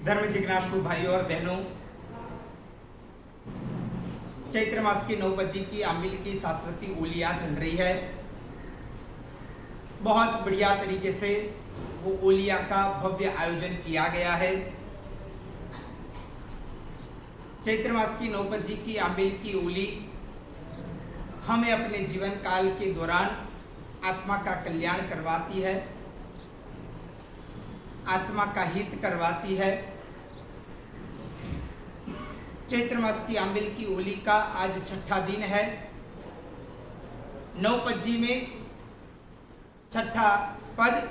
धर्म जिज्ञासु भाइयों और बहनों, चैत्र मास की नवपजी की आंबिल की शाश्वती ओलियां चल रही है। बहुत बढ़िया तरीके से वो ओलिया का भव्य आयोजन किया गया है। चैत्र मास की नवपजी की आंबिल की ओली हमें अपने जीवन काल के दौरान आत्मा का कल्याण करवाती है, आत्मा का हित करवाती है। चैत्र मास की आंबिल की ओली का आज छठा दिन है। नवपजी में छठा पद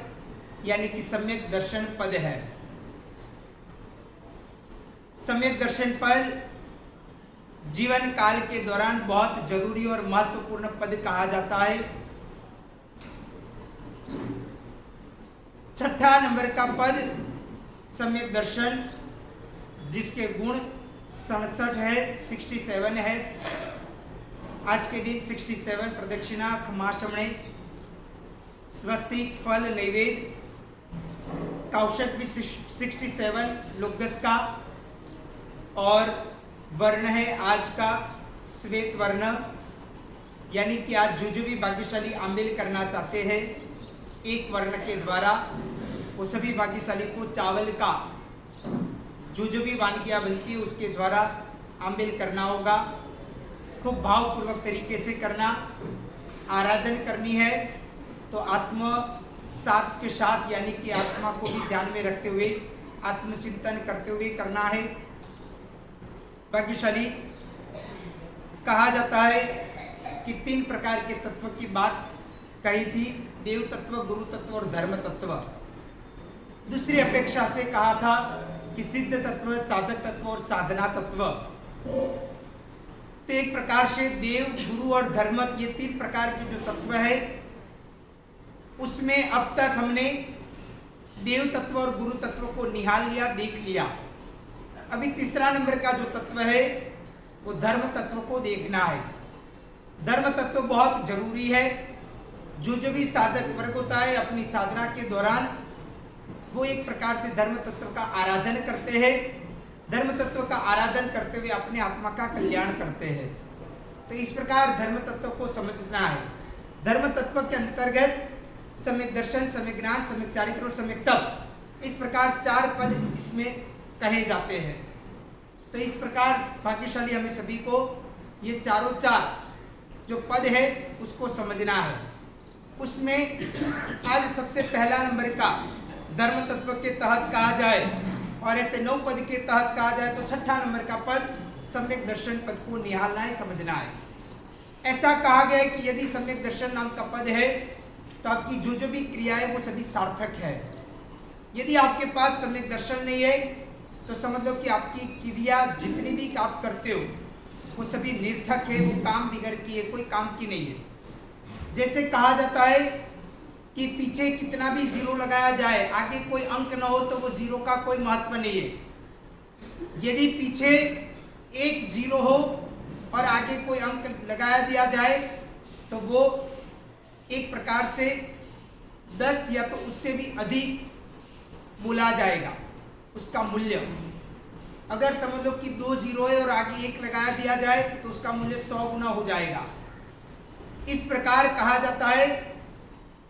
यानी कि सम्यक दर्शन पद है। सम्यक दर्शन पद जीवन काल के दौरान बहुत जरूरी और महत्वपूर्ण पद कहा जाता है। छठा नंबर का पद सम्यक दर्शन, जिसके गुण 67 है, 67 है। आज के दिन 67 प्रदक्षिणा, खमाश्रमणे, स्वस्तिक, फल, नैवेद्य, कौशक भी 67 लोकस का, और वर्ण है आज का श्वेत वर्ण। यानी कि आज जो भी भाग्यशाली आंबिल करना चाहते हैं एक वर्ण के द्वारा, वो सभी भाग्यशाली को चावल का जो भी वानगियाँ बनती है उसके द्वारा आंबिल करना होगा। खूब भावपूर्वक तरीके से करना। आराधन करनी है तो आत्म साथ के साथ, यानी कि आत्मा को भी ध्यान में रखते हुए, आत्मचिंतन करते हुए करना है। भाग्यशाली कहा जाता है कि 3 प्रकार के तत्व की बात कही थी, देव तत्व, गुरु तत्व और धर्म तत्व। दूसरी अपेक्षा से कहा था कि सिद्ध तत्व, साधक तत्व और साधना तत्व। तो एक प्रकार से देव, गुरु और धर्म, ये 3 प्रकार के जो तत्व है उसमें अब तक हमने देव तत्व और गुरु तत्व को निहाल लिया, देख लिया। अभी तीसरा नंबर का जो तत्व है वो धर्म तत्व को देखना है। धर्म तत्व बहुत जरूरी है। जो भी साधक वर्ग होता है अपनी साधना के दौरान वो एक प्रकार से धर्म तत्व का आराधन करते हैं। धर्म तत्व का आराधन करते हुए अपने आत्मा का कल्याण करते हैं। तो इस प्रकार धर्म तत्व को समझना है। धर्म तत्व के अंतर्गत सम्यक दर्शन, सम्यक ज्ञान, सम्यक चारित्र और सम्यक तप, इस प्रकार 4 पद इसमें कहे जाते हैं। तो इस प्रकार भाग्यशाली हमें सभी को ये चारों 4 जो पद है उसको समझना है। उसमें आज सबसे पहला नंबर का धर्म तत्व के तहत कहा जाए और ऐसे 9 पद के तहत कहा जाए तो छठा नंबर का पद सम्यक दर्शन पद को निहालना है, समझना है। ऐसा कहा गया है कि यदि सम्यक दर्शन नाम का पद है तो आपकी जो भी क्रिया है वो सभी सार्थक है। यदि आपके पास सम्यक दर्शन नहीं है तो समझ लो कि आपकी क्रिया जितनी भी आप करते हो वो सभी निर्थक है, वो काम बिगड़ की है, कोई काम की नहीं है। जैसे कहा जाता है कि पीछे कितना भी 0 लगाया जाए, आगे कोई अंक ना हो तो वो 0 का कोई महत्व नहीं है। यदि पीछे एक 0 हो और आगे कोई अंक लगाया दिया जाए तो वो एक प्रकार से 10 या तो उससे भी अधिक बोला जाएगा उसका मूल्य। अगर समझ लो कि 2 0 है और आगे 1 लगाया दिया जाए तो उसका मूल्य 100 गुना हो जाएगा। इस प्रकार कहा जाता है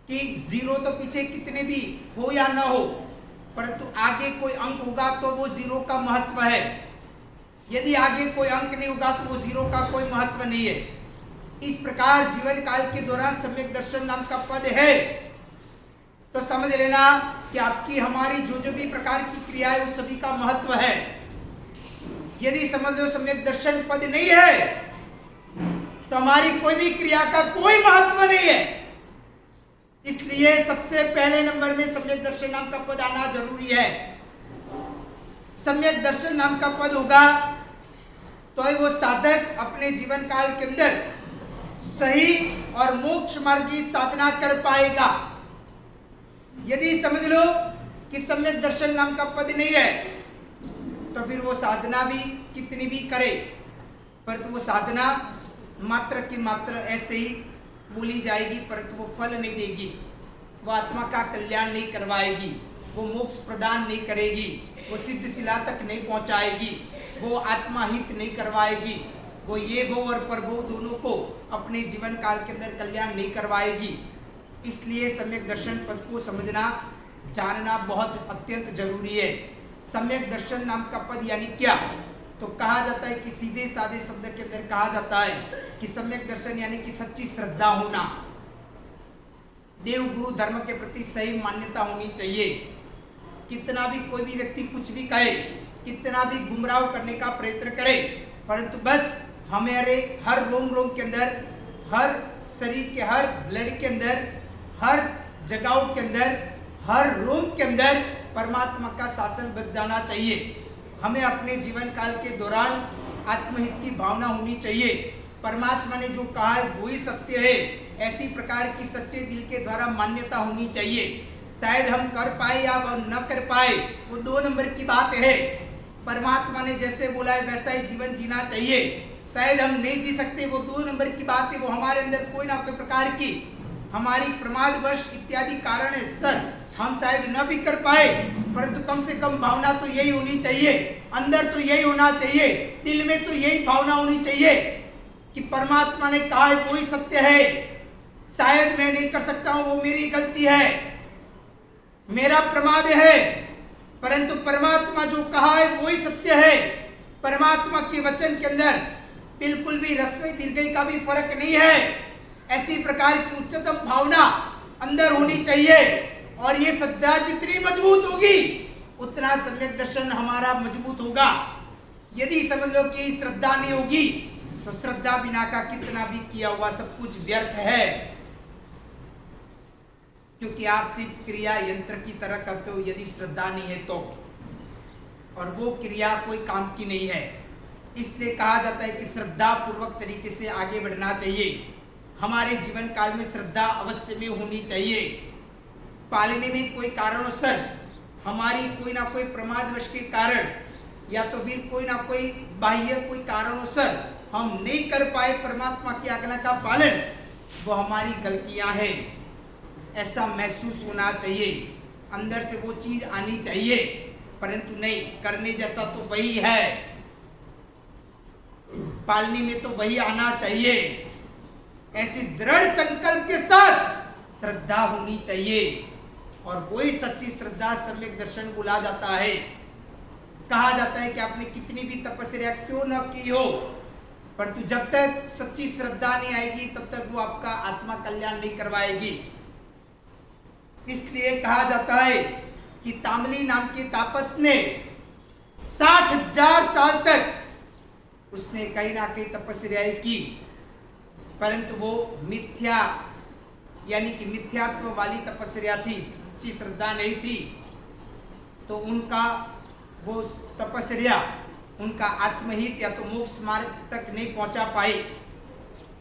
कि 0 तो पीछे कितने भी हो या ना हो, परंतु आगे कोई अंक होगा तो वो 0 का महत्व है। यदि आगे कोई अंक नहीं होगा तो वो 0 का कोई महत्व नहीं है। इस प्रकार जीवन काल के दौरान सम्यक दर्शन नाम का पद है तो समझ लेना कि आपकी हमारी जो भी प्रकार की क्रिया है उस सभी का महत्व है। यदि समझ लो सम्यक दर्शन पद नहीं है तो हमारी कोई भी क्रिया का कोई महत्व नहीं है। इसलिए सबसे पहले नंबर में सम्यक दर्शन नाम का पद आना जरूरी है। सम्यक दर्शन नाम का पद होगा तो वो साधक अपने जीवन काल के अंदर सही और मोक्ष मार्ग की साधना कर पाएगा। यदि समझ लो कि सम्यक दर्शन नाम का पद नहीं है तो फिर वो साधना भी कितनी भी करे परंतु वो साधना मात्र की मात्र ऐसे ही बोली जाएगी परंतु वो फल नहीं देगी, वो आत्मा का कल्याण नहीं करवाएगी, वो मोक्ष प्रदान नहीं करेगी, वो सिद्ध शिला तक नहीं पहुंचाएगी, वो आत्माहित नहीं करवाएगी, वो ये भो और परभो दोनों को अपने जीवन काल के अंदर कल्याण नहीं करवाएगी। इसलिए सम्यक दर्शन पद को समझना जानना बहुत अत्यंत जरूरी है। सम्यक दर्शन नाम का पद यानी क्या, तो कहा जाता है कि सीधे साधे शब्द के अंदर कहा जाता है कि सम्यक दर्शन यानी कि सच्ची श्रद्धा होना, देव गुरु धर्म के प्रति सही मान्यता होनी चाहिए। कितना भी कोई भी व्यक्ति कुछ भी कहे, कितना भी गुमराह करने का प्रयत्न करे, परंतु बस हमारे हर रोम रोम के अंदर, हर शरीर के हर ब्लड के अंदर, हर जगहों के अंदर, हर रोम के अंदर परमात्मा का शासन बस जाना चाहिए। हमें अपने जीवन काल के दौरान आत्महित की भावना होनी चाहिए। परमात्मा ने जो कहा है वही सत्य है, ऐसी प्रकार की सच्चे दिल के द्वारा मान्यता होनी चाहिए। शायद हम कर पाए या न कर पाए, वो 2 नंबर की बात है। परमात्मा ने जैसे बोला है वैसा ही जीवन जीना चाहिए। शायद हम नहीं जी सकते, वो 2 नंबर की बात है। वो हमारे अंदर कोई ना कोई प्रकार की हमारी प्रमादवश इत्यादि कारण है सर, हम शायद न भी कर पाए, परंतु कम से कम भावना तो यही होनी चाहिए, अंदर तो यही होना चाहिए, दिल में तो यही भावना होनी चाहिए कि परमात्मा ने कहा है वही सत्य है। शायद मैं नहीं कर सकता हूं, वो मेरी गलती है, मेरा प्रमाद है, परंतु परमात्मा जो कहा है वही सत्य है। परमात्मा के वचन के अंदर बिल्कुल भी ह्रस्व दीर्घ का भी फर्क नहीं है। ऐसी प्रकार की उच्चतम भावना अंदर होनी चाहिए, और ये श्रद्धा जितनी मजबूत होगी उतना सम्यक दर्शन हमारा मजबूत होगा। यदि समझ लो कि श्रद्धा नहीं होगी तो श्रद्धा बिना का कितना भी किया हुआ सब कुछ व्यर्थ है, क्योंकि आप सिर्फ क्रिया यंत्र की तरह करते हो यदि श्रद्धा नहीं है तो, और वो क्रिया कोई काम की नहीं है। इसलिए कहा जाता है कि श्रद्धा पूर्वक तरीके से आगे बढ़ना चाहिए। हमारे जीवन काल में श्रद्धा अवश्य में होनी चाहिए। पालने में कोई कारणोसर हमारी कोई ना कोई प्रमादवश के कारण या तो फिर कोई ना कोई बाह्य कोई कारणोसर हम नहीं कर पाए परमात्मा की आज्ञा का पालन, वो हमारी गलतियां हैं, ऐसा महसूस होना चाहिए। अंदर से वो चीज आनी चाहिए, परंतु नहीं, करने जैसा तो वही है, पालने में तो वही आना चाहिए। ऐसी दृढ़ संकल्प के साथ श्रद्धा होनी चाहिए, और वही सच्ची श्रद्धा सम्यक दर्शन बोला जाता है। कहा जाता है कि आपने कितनी भी तपस्या क्यों न की हो, परंतु जब तक सच्ची श्रद्धा नहीं आएगी तब तक वो आपका आत्मा कल्याण नहीं करवाएगी। इसलिए कहा जाता है कि तामली नाम के तापस ने 60,000 साल तक उसने कहीं ना कहीं तपस्याएं की, परंतु वो मिथ्या यानी कि मिथ्यात्व वाली तपस्या थी, सच्ची श्रद्धा नहीं थी। तो उनका वो तपस्या उनका आत्महित या तो मोक्ष मार्ग तक नहीं पहुंचा पाई।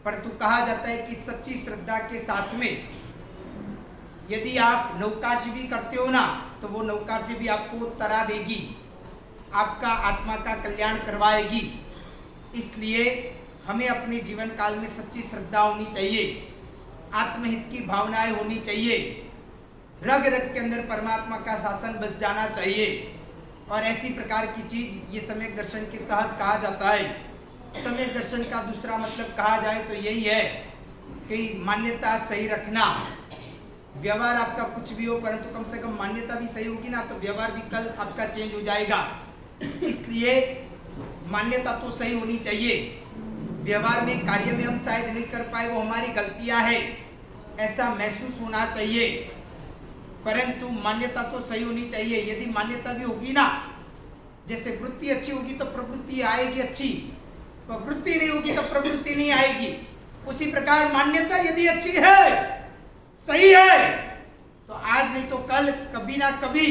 परंतु कहा जाता है कि सच्ची श्रद्धा के साथ में यदि आप नौकाशी भी करते हो ना, तो वो नौकाशी भी आपको तरा देगी, आपका आत्मा का कल्याण करवाएगी। इसलिए हमें अपने जीवन काल में सच्ची श्रद्धा होनी चाहिए, आत्महित की भावनाएं होनी चाहिए, रग रग के अंदर परमात्मा का शासन बस जाना चाहिए। और ऐसी प्रकार की चीज ये सम्यक दर्शन के तहत कहा जाता है। सम्यक दर्शन का दूसरा मतलब कहा जाए तो यही है कि मान्यता सही रखना। व्यवहार आपका कुछ भी हो, परंतु कम से कम मान्यता भी सही होगी ना, तो व्यवहार भी कल आपका चेंज हो जाएगा। इसलिए मान्यता तो सही होनी चाहिए। व्यवहार में कार्य में हम शायद नहीं कर पाए, वो हमारी गलतियां है, ऐसा महसूस होना चाहिए, परंतु मान्यता तो सही होनी चाहिए। यदि मान्यता भी होगी ना, जैसे वृत्ति अच्छी होगी तो प्रवृत्ति आएगी अच्छी, वृत्ति नहीं होगी तो प्रवृत्ति नहीं आएगी। उसी प्रकार मान्यता यदि अच्छी है, सही है, तो आज नहीं तो कल कभी ना कभी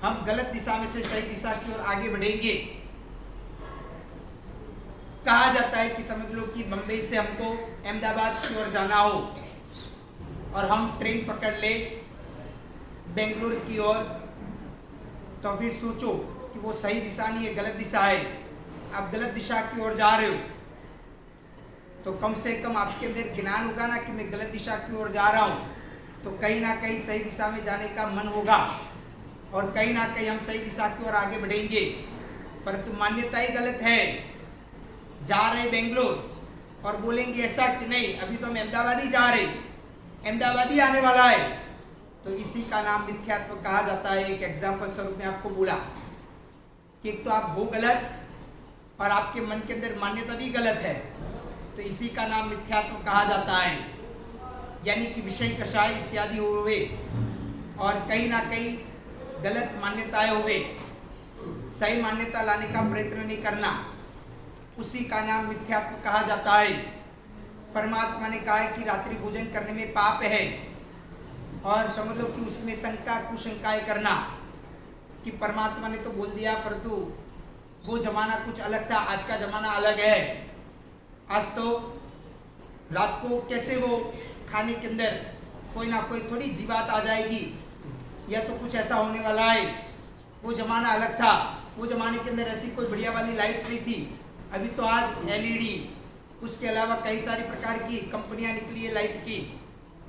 हम गलत दिशा में से सही दिशा की ओर आगे बढ़ेंगे। कहा जाता है कि समझ लो कि बंबई से हमको अहमदाबाद की ओर जाना हो और हम ट्रेन पकड़ ले बेंगलुरु की ओर, तो फिर सोचो कि वो सही दिशा नहीं है, गलत दिशा है, आप गलत दिशा की ओर जा रहे हो, तो कम से कम आपके अंदर ज्ञान होगा ना कि मैं गलत दिशा की ओर जा रहा हूँ, तो कहीं ना कहीं सही दिशा में जाने का मन होगा। और कहीं ना कहीं हम सही दिशा की ओर आगे बढ़ेंगे, परंतु मान्यता ही गलत है। जा रहे बेंगलोर और बोलेंगे ऐसा कि नहीं अभी तो हम अहमदाबाद ही जा रहे, अहमदाबाद ही आने वाला है, तो इसी का नाम मिथ्यात्व कहा जाता है। एक एग्जाम्पल स्वरूप में आपको बोला कि एक तो आप हो गलत और आपके मन के अंदर मान्यता भी गलत है, तो इसी का नाम मिथ्यात्व कहा जाता है। यानी कि विषय कषाय इत्यादि हुए और कहीं ना कहीं गलत मान्यताएं हुए, सही मान्यता लाने का प्रयत्न नहीं करना, उसी का नाम मिथ्यात्व कहा जाता है। परमात्मा ने कहा है कि रात्रि भोजन करने में पाप है, और समझ लो कि उसमें शंका कुशंकाएं करना कि परमात्मा ने तो बोल दिया, परंतु वो जमाना कुछ अलग था, आज का जमाना अलग है। आज तो रात को कैसे वो खाने के अंदर कोई ना कोई थोड़ी जीवात आ जाएगी, या तो कुछ ऐसा होने वाला है। वो जमाना अलग था, वो जमाने के अंदर ऐसी कोई बढ़िया वाली लाइट नहीं थी। अभी तो आज एलईडी, उसके अलावा कई सारी प्रकार की कंपनियां निकली है लाइट की,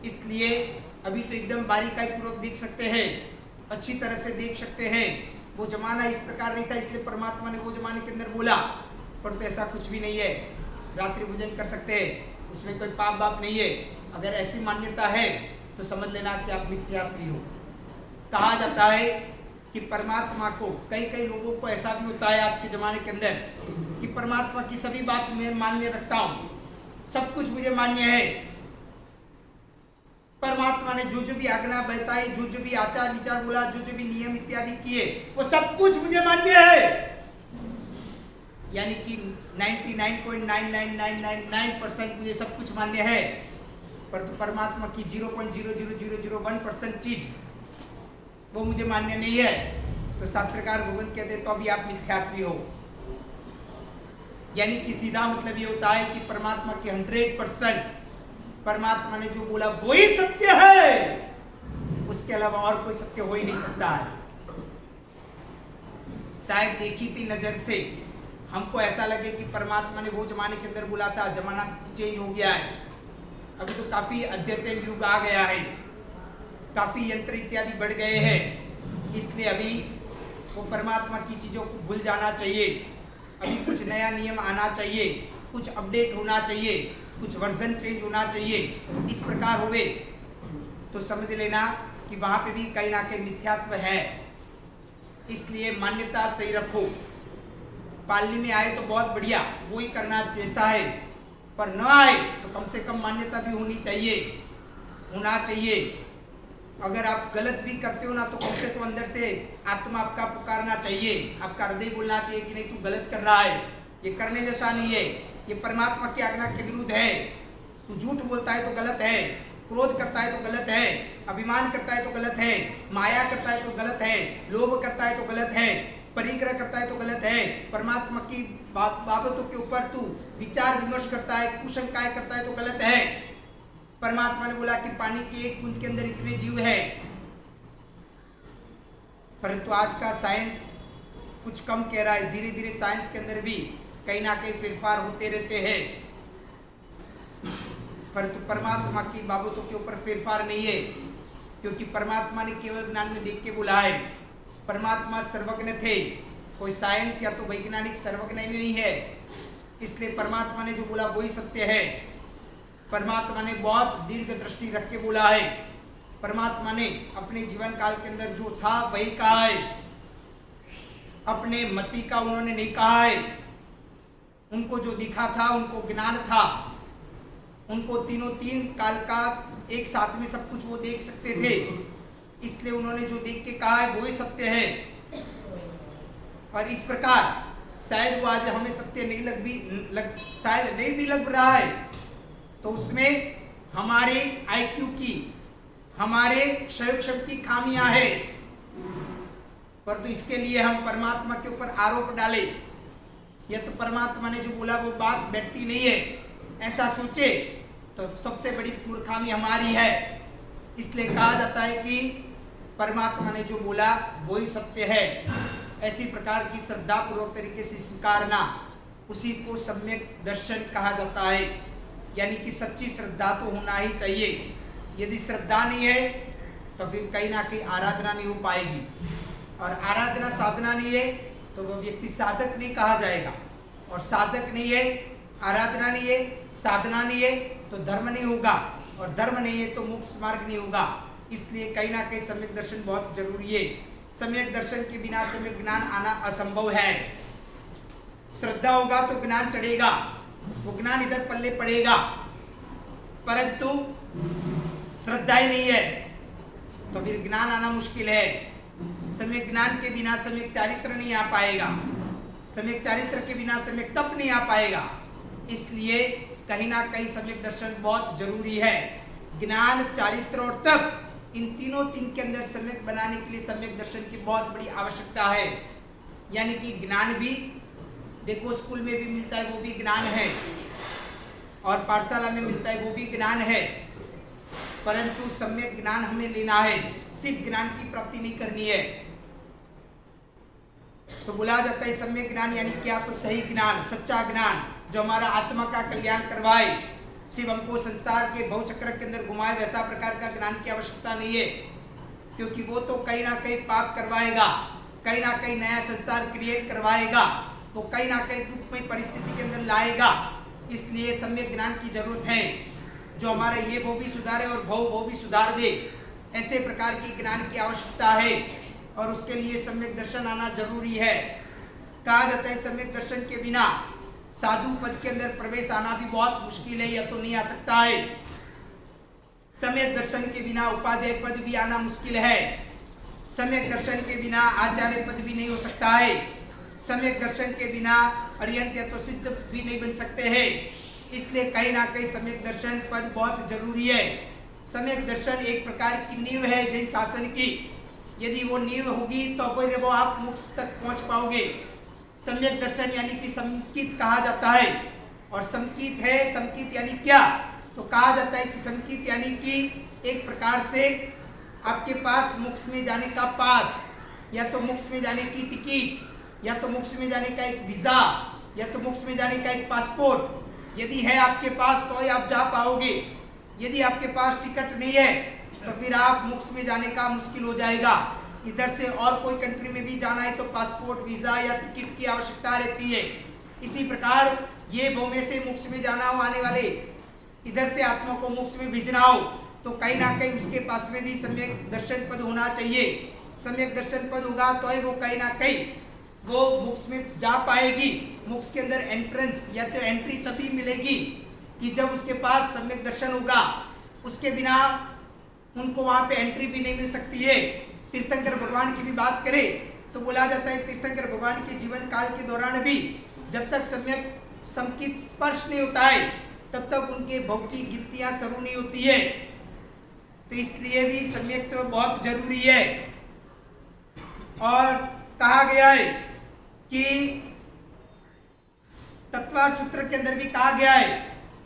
इसलिए अभी तो एकदम बारीकाई पूर्वक देख सकते हैं, अच्छी तरह से देख सकते हैं। वो जमाना इस प्रकार नहीं था, इसलिए परमात्मा ने वो जमाने के अंदर बोला, पर तो ऐसा कुछ भी नहीं है, रात्रि भोजन कर सकते हैं, उसमें कोई पाप बाप नहीं है। अगर ऐसी मान्यता है तो समझ लेना कि आप मिथ्यात्वी हो। कहा जाता है कि परमात्मा को, कई लोगों को ऐसा भी होता है आज के जमाने के अंदर कि परमात्मा की सभी बात मैं मान्य रखता हूं, सब कुछ मुझे मान्य है, परमात्मा ने जो जो भी आज्ञा बताई, जो जो भी आचार विचार बोला, जो जो भी नियम इत्यादि किए, वो सब कुछ मुझे मान्य है। यानी कि 99.99999% मुझे सब कुछ मान्य है, परंतु परमात्मा की 0.00001% चीज वो मुझे मान्य नहीं है। तो शास्त्रकार भगवंत कहते हैं तो अभी आप मिथ्यात्वी हो। यानी कि सीधा मतलब ये होता है कि परमात्मा के 100% परमात्मा ने जो बोला वो ही सत्य है, उसके अलावा और कोई सत्य हो ही नहीं सकता है। शायद देखी थी नजर से हमको ऐसा लगे कि परमात्मा ने वो जमाने के अंदर बोला था, जमाना चेंज हो गया है, अभी तो काफी अद्यतन युग आ गया है, काफी यंत्र इत्यादि बढ़ गए हैं, इसलिए अभी वो परमात्मा की चीजों को भूल जाना चाहिए। अभी कुछ नया नियम आना चाहिए, कुछ अपडेट होना चाहिए, कुछ वर्जन चेंज होना चाहिए। इस प्रकार होवे तो समझ लेना कि वहां पे भी कहीं ना कहीं मिथ्यात्व है। इसलिए मान्यता सही रखो। पालनी में आए तो बहुत बढ़िया, वो ही करना जैसा है, पर न आए तो कम से कम मान्यता भी होनी चाहिए, होना चाहिए। अगर आप गलत भी करते हो ना, तो कम से कम अंदर से आत्मा आपका पुकारना चाहिए, आपका हृदय बोलना चाहिए कि नहीं तू गलत कर रहा है, ये करने जैसा नहीं है, ये परमात्मा की आज्ञा के विरुद्ध है, तू झूठ बोलता है तो गलत है, क्रोध करता है तो गलत है, अभिमान करता है तो गलत है, माया करता है तो गलत है, लोभ करता है तो गलत है, परिग्रह करता है तो गलत है, परमात्मा की बाबतों के ऊपर तू विचार विमर्श करता है, कुशंकाएं करता है तो गलत है। परमात्मा ने बोला कि पानी की एक बूंद के अंदर इतने जीव है, परंतु आज का साइंस कुछ कम कह रहा है। धीरे धीरे साइंस के अंदर भी कहीं ना कहीं फेरफार होते रहते हैं, परंतु परमात्मा की बाबतों के ऊपर फेरफार नहीं है, क्योंकि परमात्मा ने केवल ज्ञान में देख के बोला है। परमात्मा सर्वज्ञ थे, कोई साइंस या तो वैज्ञानिक सर्वज्ञ नहीं है, इसलिए परमात्मा ने जो बोला वही सत्य है। परमात्मा ने बहुत दीर्घ दृष्टि रख के बोला है। परमात्मा ने अपने जीवन काल के अंदर जो था वही कहा है, अपने मति का उन्होंने नहीं कहा है। उनको जो दिखा था, उनको ज्ञान था, उनको तीन काल का एक साथ में सब कुछ वो देख सकते थे, इसलिए उन्होंने जो देख के कहा है वही सत्य है। और इस प्रकार शायद वो आज हमें सत्य नहीं शायद नहीं भी लग रहा है, तो उसमें हमारे आईक्यू की, हमारे क्षय शक्ति की खामियां है, पर तो इसके लिए हम परमात्मा के ऊपर आरोप डाले या तो परमात्मा ने जो बोला वो बात बैठती नहीं है, ऐसा सोचे तो सबसे बड़ी मूर्खामी हमारी है। इसलिए कहा जाता है कि परमात्मा ने जो बोला वही सत्य है। ऐसी प्रकार की श्रद्धा पूर्वक तरीके से स्वीकारना, उसी को सम्यक दर्शन कहा जाता है। यानी कि सच्ची श्रद्धा तो होना ही चाहिए। यदि श्रद्धा नहीं है तो फिर कहीं ना कहीं आराधना नहीं हो पाएगी। और आराधना साधना नहीं है तो वो व्यक्ति साधक नहीं कहा जाएगा, और साधक नहीं है, आराधना नहीं है, साधना नहीं है तो धर्म नहीं होगा, और धर्म नहीं है तो मोक्ष मार्ग नहीं होगा। इसलिए कहीं ना कहीं सम्यक दर्शन बहुत जरूरी है। सम्यक दर्शन के बिना सम्यक ज्ञान आना असंभव है। श्रद्धा होगा तो ज्ञान चढ़ेगा, वो ज्ञान इधर पल्ले पड़ेगा, परंतु श्रद्धा ही नहीं है तो फिर ज्ञान आना मुश्किल है। सम्यक ज्ञान के बिना सम्यक चारित्र नहीं आ पाएगा, सम्यक चारित्र के बिना सम्यक तप नहीं आ पाएगा। इसलिए कहीं ना कहीं सम्यक दर्शन बहुत जरूरी है। ज्ञान, चारित्र और तप, इन तीनों के अंदर सम्यक बनाने के लिए सम्यक दर्शन की बहुत बड़ी आवश्यकता है। यानी कि ज्ञान भी देखो स्कूल में भी मिलता है, वो भी ज्ञान है, और पाठशाला में मिलता है, वो भी ज्ञान है, परंतु सम्यक ज्ञान हमें लेना है, सिर्फ ज्ञान की प्राप्ति नहीं करनी है। तो बोला जाता है सम्यक ज्ञान यानी क्या, तो सही ज्ञान, सच्चा ज्ञान जो हमारा आत्मा का कल्याण करवाए, सिर्फ हमको संसार के भवचक्र के अंदर घुमाए, वैसा प्रकार का ज्ञान की आवश्यकता नहीं है, क्योंकि वो तो कहीं ना कहीं पाप करवाएगा, कहीं ना कहीं नया संसार क्रिएट करवाएगा, वो कहीं ना कहीं दुखमय परिस्थिति के अंदर लाएगा। इसलिए सम्यक ज्ञान की जरूरत है जो हमारा ये वो भी सुधारे और भव वो भी सुधार दे। ऐसे प्रकार की ज्ञान की आवश्यकता है और उसके लिए सम्यक दर्शन आना जरूरी है। कहा जाता है सम्यक दर्शन के बिना साधु पद के अंदर प्रवेश आना भी बहुत मुश्किल है या तो नहीं आ सकता है। सम्यक दर्शन के बिना उपाध्याय पद भी आना मुश्किल है। सम्यक दर्शन के बिना आचार्य पद भी नहीं हो सकता है। सम्यक दर्शन के बिना अर्यंत या तो सिद्ध भी नहीं बन सकते हैं। इसलिए कहीं ना कहीं सम्यक दर्शन पद बहुत जरूरी है। सम्यक दर्शन एक प्रकार की नींव है जैन शासन की। यदि वो नींव होगी तो फिर वो आप मोक्ष तक पहुंच पाओगे। सम्यक दर्शन यानी कि संकित कहा जाता है, और संकित है, संकित यानी क्या, तो कहा जाता है कि संकित यानी कि एक प्रकार से आपके पास मोक्ष में जाने का पास, या तो मोक्ष में जाने की टिकट, या तो मोक्ष में जाने का एक वीजा, या तो मोक्ष में जाने का एक पासपोर्ट यदि है आपके पास तो ही आप जा पाओगे। यदि आपके पास टिकट नहीं है तो फिर आप मोक्ष में जाने का मुश्किल हो जाएगा। इधर से और कोई कंट्री में भी जाना है तो पासपोर्ट, वीजा या टिकट की आवश्यकता रहती है। इसी प्रकार ये भव में से मोक्ष में जाना हो आने वाले, इधर से आत्मा को मोक्ष में भेजना हो तो कहीं ना कहीं उसके पास में भी सम्यक दर्शन पद होना चाहिए। सम्यक दर्शन पद होगा तो ही वो कहीं ना कहीं वो मोक्ष में जा पाएगी। मोक्ष के अंदर एंट्रेंस या तो एंट्री तभी मिलेगी कि जब उसके पास सम्यक दर्शन होगा। उसके बिना उनको वहां पे एंट्री भी नहीं मिल सकती है। तीर्थंकर भगवान की भी बात करें तो बोला जाता है तीर्थंकर भगवान के जीवन काल के दौरान भी जब तक सम्यक संकित स्पर्श नहीं होता है तब तक उनके भव की गिनतियां शुरू नहीं होती है। तो इसलिए भी सम्यक तो बहुत जरूरी है। और कहा गया है कि तत्वार्थ सूत्र के अंदर भी कहा गया है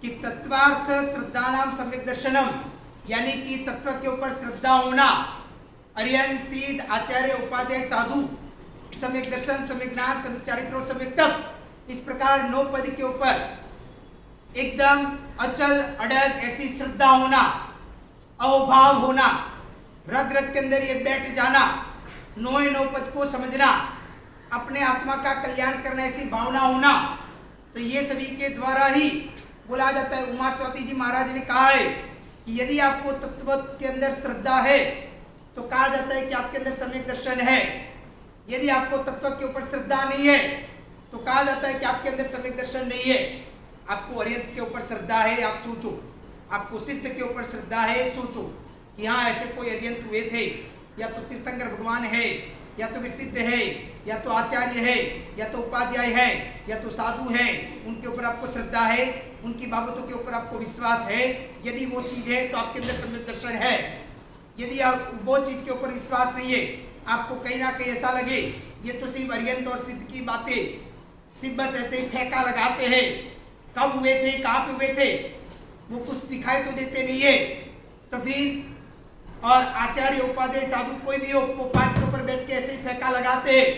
कि तत्वार्थ श्रद्धा नाम सम्यक दर्शनम, यानी कि तत्व के ऊपर श्रद्धा होना। अरियन, सिद्ध, आचार्य, उपाध्याय, साधु, सम्यक दर्शन, सम्यक ज्ञान, सम्यक चारित्र और सम्यक तप, इस प्रकार 9 पद के ऊपर एकदम अचल अड़ग ऐसी श्रद्धा होना, अवभाव होना, रग रग के अंदर ये बैठ जाना, 9 पद को समझना, अपने आत्मा का कल्याण करना, ऐसी भावना होना। तो ये सभी के द्वारा ही बोला जाता है। उमा स्वाति जी महाराज ने कहा है कि यदि आपको तत्व के अंदर श्रद्धा है तो कहा जाता है कि आपके अंदर सम्यक दर्शन है। यदि आपको तत्व के ऊपर श्रद्धा नहीं है तो कहा जाता है कि आपके अंदर सम्यक दर्शन नहीं है। आपको अर्यंत के ऊपर श्रद्धा है, आप सोचो, आपको सिद्ध के ऊपर श्रद्धा है, सोचो कि हाँ ऐसे कोई अर्यंत हुए थे, या तो तीर्थंकर भगवान है, या तो विसिद्ध है, या तो आचार्य है, या तो उपाध्याय है, या तो साधु है, उनके ऊपर आपको श्रद्धा है, उनकी बाबतों के ऊपर आपको विश्वास है। यदि वो चीज है तो आपके अंदर सम्यक दर्शन है। यदि आप वो चीज के ऊपर विश्वास नहीं है, आपको कहीं ना कहीं ऐसा लगे ये तो सिर्फ अर्यंत और सिद्ध की बातें, सिर्फ बस ऐसे ही फेंका लगाते हैं, कब हुए थे, कहाँ पे हुए थे, वो कुछ दिखाई तो देते नहीं है, तो फिर और आचार्य, उपाध्याय, साधु कोई भी हो, वो पाठ के ऊपर बैठ के ऐसे ही फेंका लगाते हैं,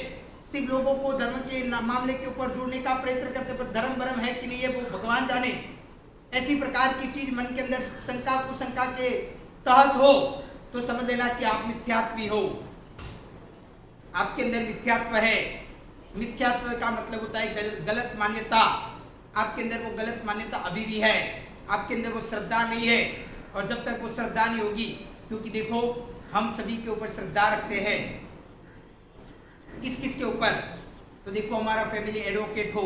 सिर्फ लोगों को धर्म के मामले के ऊपर जोड़ने का प्रयत्न करते, पर धर्म भरम है कि नहीं है वो भगवान जाने। ऐसी प्रकार की चीज मन के अंदर शंका कुशंका के तहत हो तो समझ लेना कि आप मिथ्यात्वी हो। आपके अंदर मिथ्यात्व है। मिथ्यात्व का मतलब होता है गलत मान्यता। आपके अंदर वो गलत मान्यता अभी भी है, आपके अंदर वो श्रद्धा नहीं है। और जब तक वो श्रद्धा नहीं होगी, क्योंकि देखो हम सभी के ऊपर श्रद्धा रखते हैं। किस किस के ऊपर? तो देखो हमारा फैमिली एडवोकेट हो,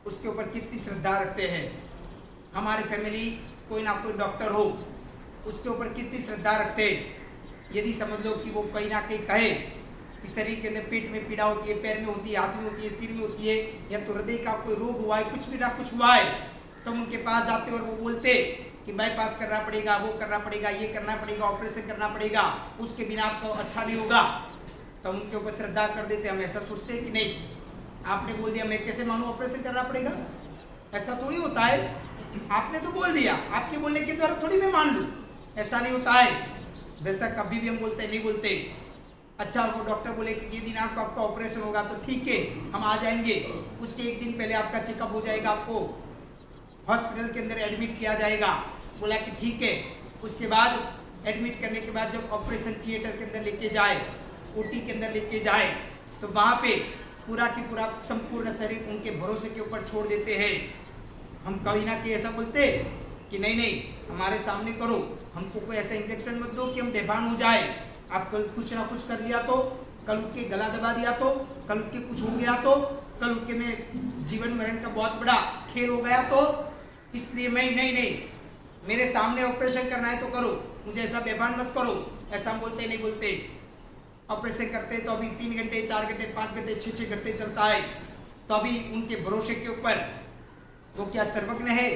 उसके ऊपर कितनी श्रद्धा रखते हैं। हमारी फैमिली कोई ना कोई डॉक्टर हो, उसके ऊपर कितनी श्रद्धा रखते हैं। यदि समझ लो कि वो कहीं ना कहीं कहे कि शरीर के अंदर पेट में पीड़ा होती है, पैर में होती है, हाथ में होती है, सिर में होती है, या तो हृदय का कोई रोग हुआ है, कुछ भी ना कुछ हुआ है, तो हम उनके पास जाते और वो बोलते कि बाईपास करना पड़ेगा, वो करना पड़ेगा, ये करना पड़ेगा, ऑपरेशन करना पड़ेगा, उसके बिना आपको अच्छा नहीं होगा। तो उनके ऊपर श्रद्धा कर देते। हम ऐसा सोचते हैं कि नहीं, आपने बोल दिया, मैं कैसे मानूं ऑपरेशन करना पड़ेगा? ऐसा थोड़ी होता है। आपने तो बोल दिया, आपके बोलने के द्वारा थोड़ी मैं मान लूं, ऐसा नहीं होता है। वैसा कभी भी हम बोलते नहीं बोलते। अच्छा, वो डॉक्टर बोले कि ये दिन आपका ऑपरेशन होगा, तो ठीक है हम आ जाएंगे। उसके एक दिन पहले आपका चेकअप हो जाएगा, आपको हॉस्पिटल के अंदर एडमिट किया जाएगा। बोला कि ठीक है। उसके बाद एडमिट करने के बाद जब ऑपरेशन थिएटर के अंदर लेके जाए, ओटी के अंदर लेके जाए, तो वहाँ पे पूरा की पूरा संपूर्ण शरीर उनके भरोसे के ऊपर छोड़ देते हैं। हम कहीं ना कहीं ऐसा बोलते कि नहीं नहीं, हमारे सामने करो, हमको कोई ऐसा इंजेक्शन मत दो कि हम बेभान हो जाए। आप कल कुछ ना कुछ कर लिया तो, कल के गला दबा दिया तो, कल के कुछ हो गया तो, कल के में जीवन मरण का बहुत बड़ा खेल हो गया तो, इसलिए मैं नहीं, मेरे सामने ऑपरेशन करना है तो करो, मुझे ऐसा बेभान मत करो। ऐसा हम बोलते नहीं बोलते। ऑपरेशन करते तो अभी 3 घंटे, 4 घंटे, 5 घंटे, 6 घंटे चलता है। तो अभी उनके भरोसे के ऊपर वो क्या सर्वज्ञ है,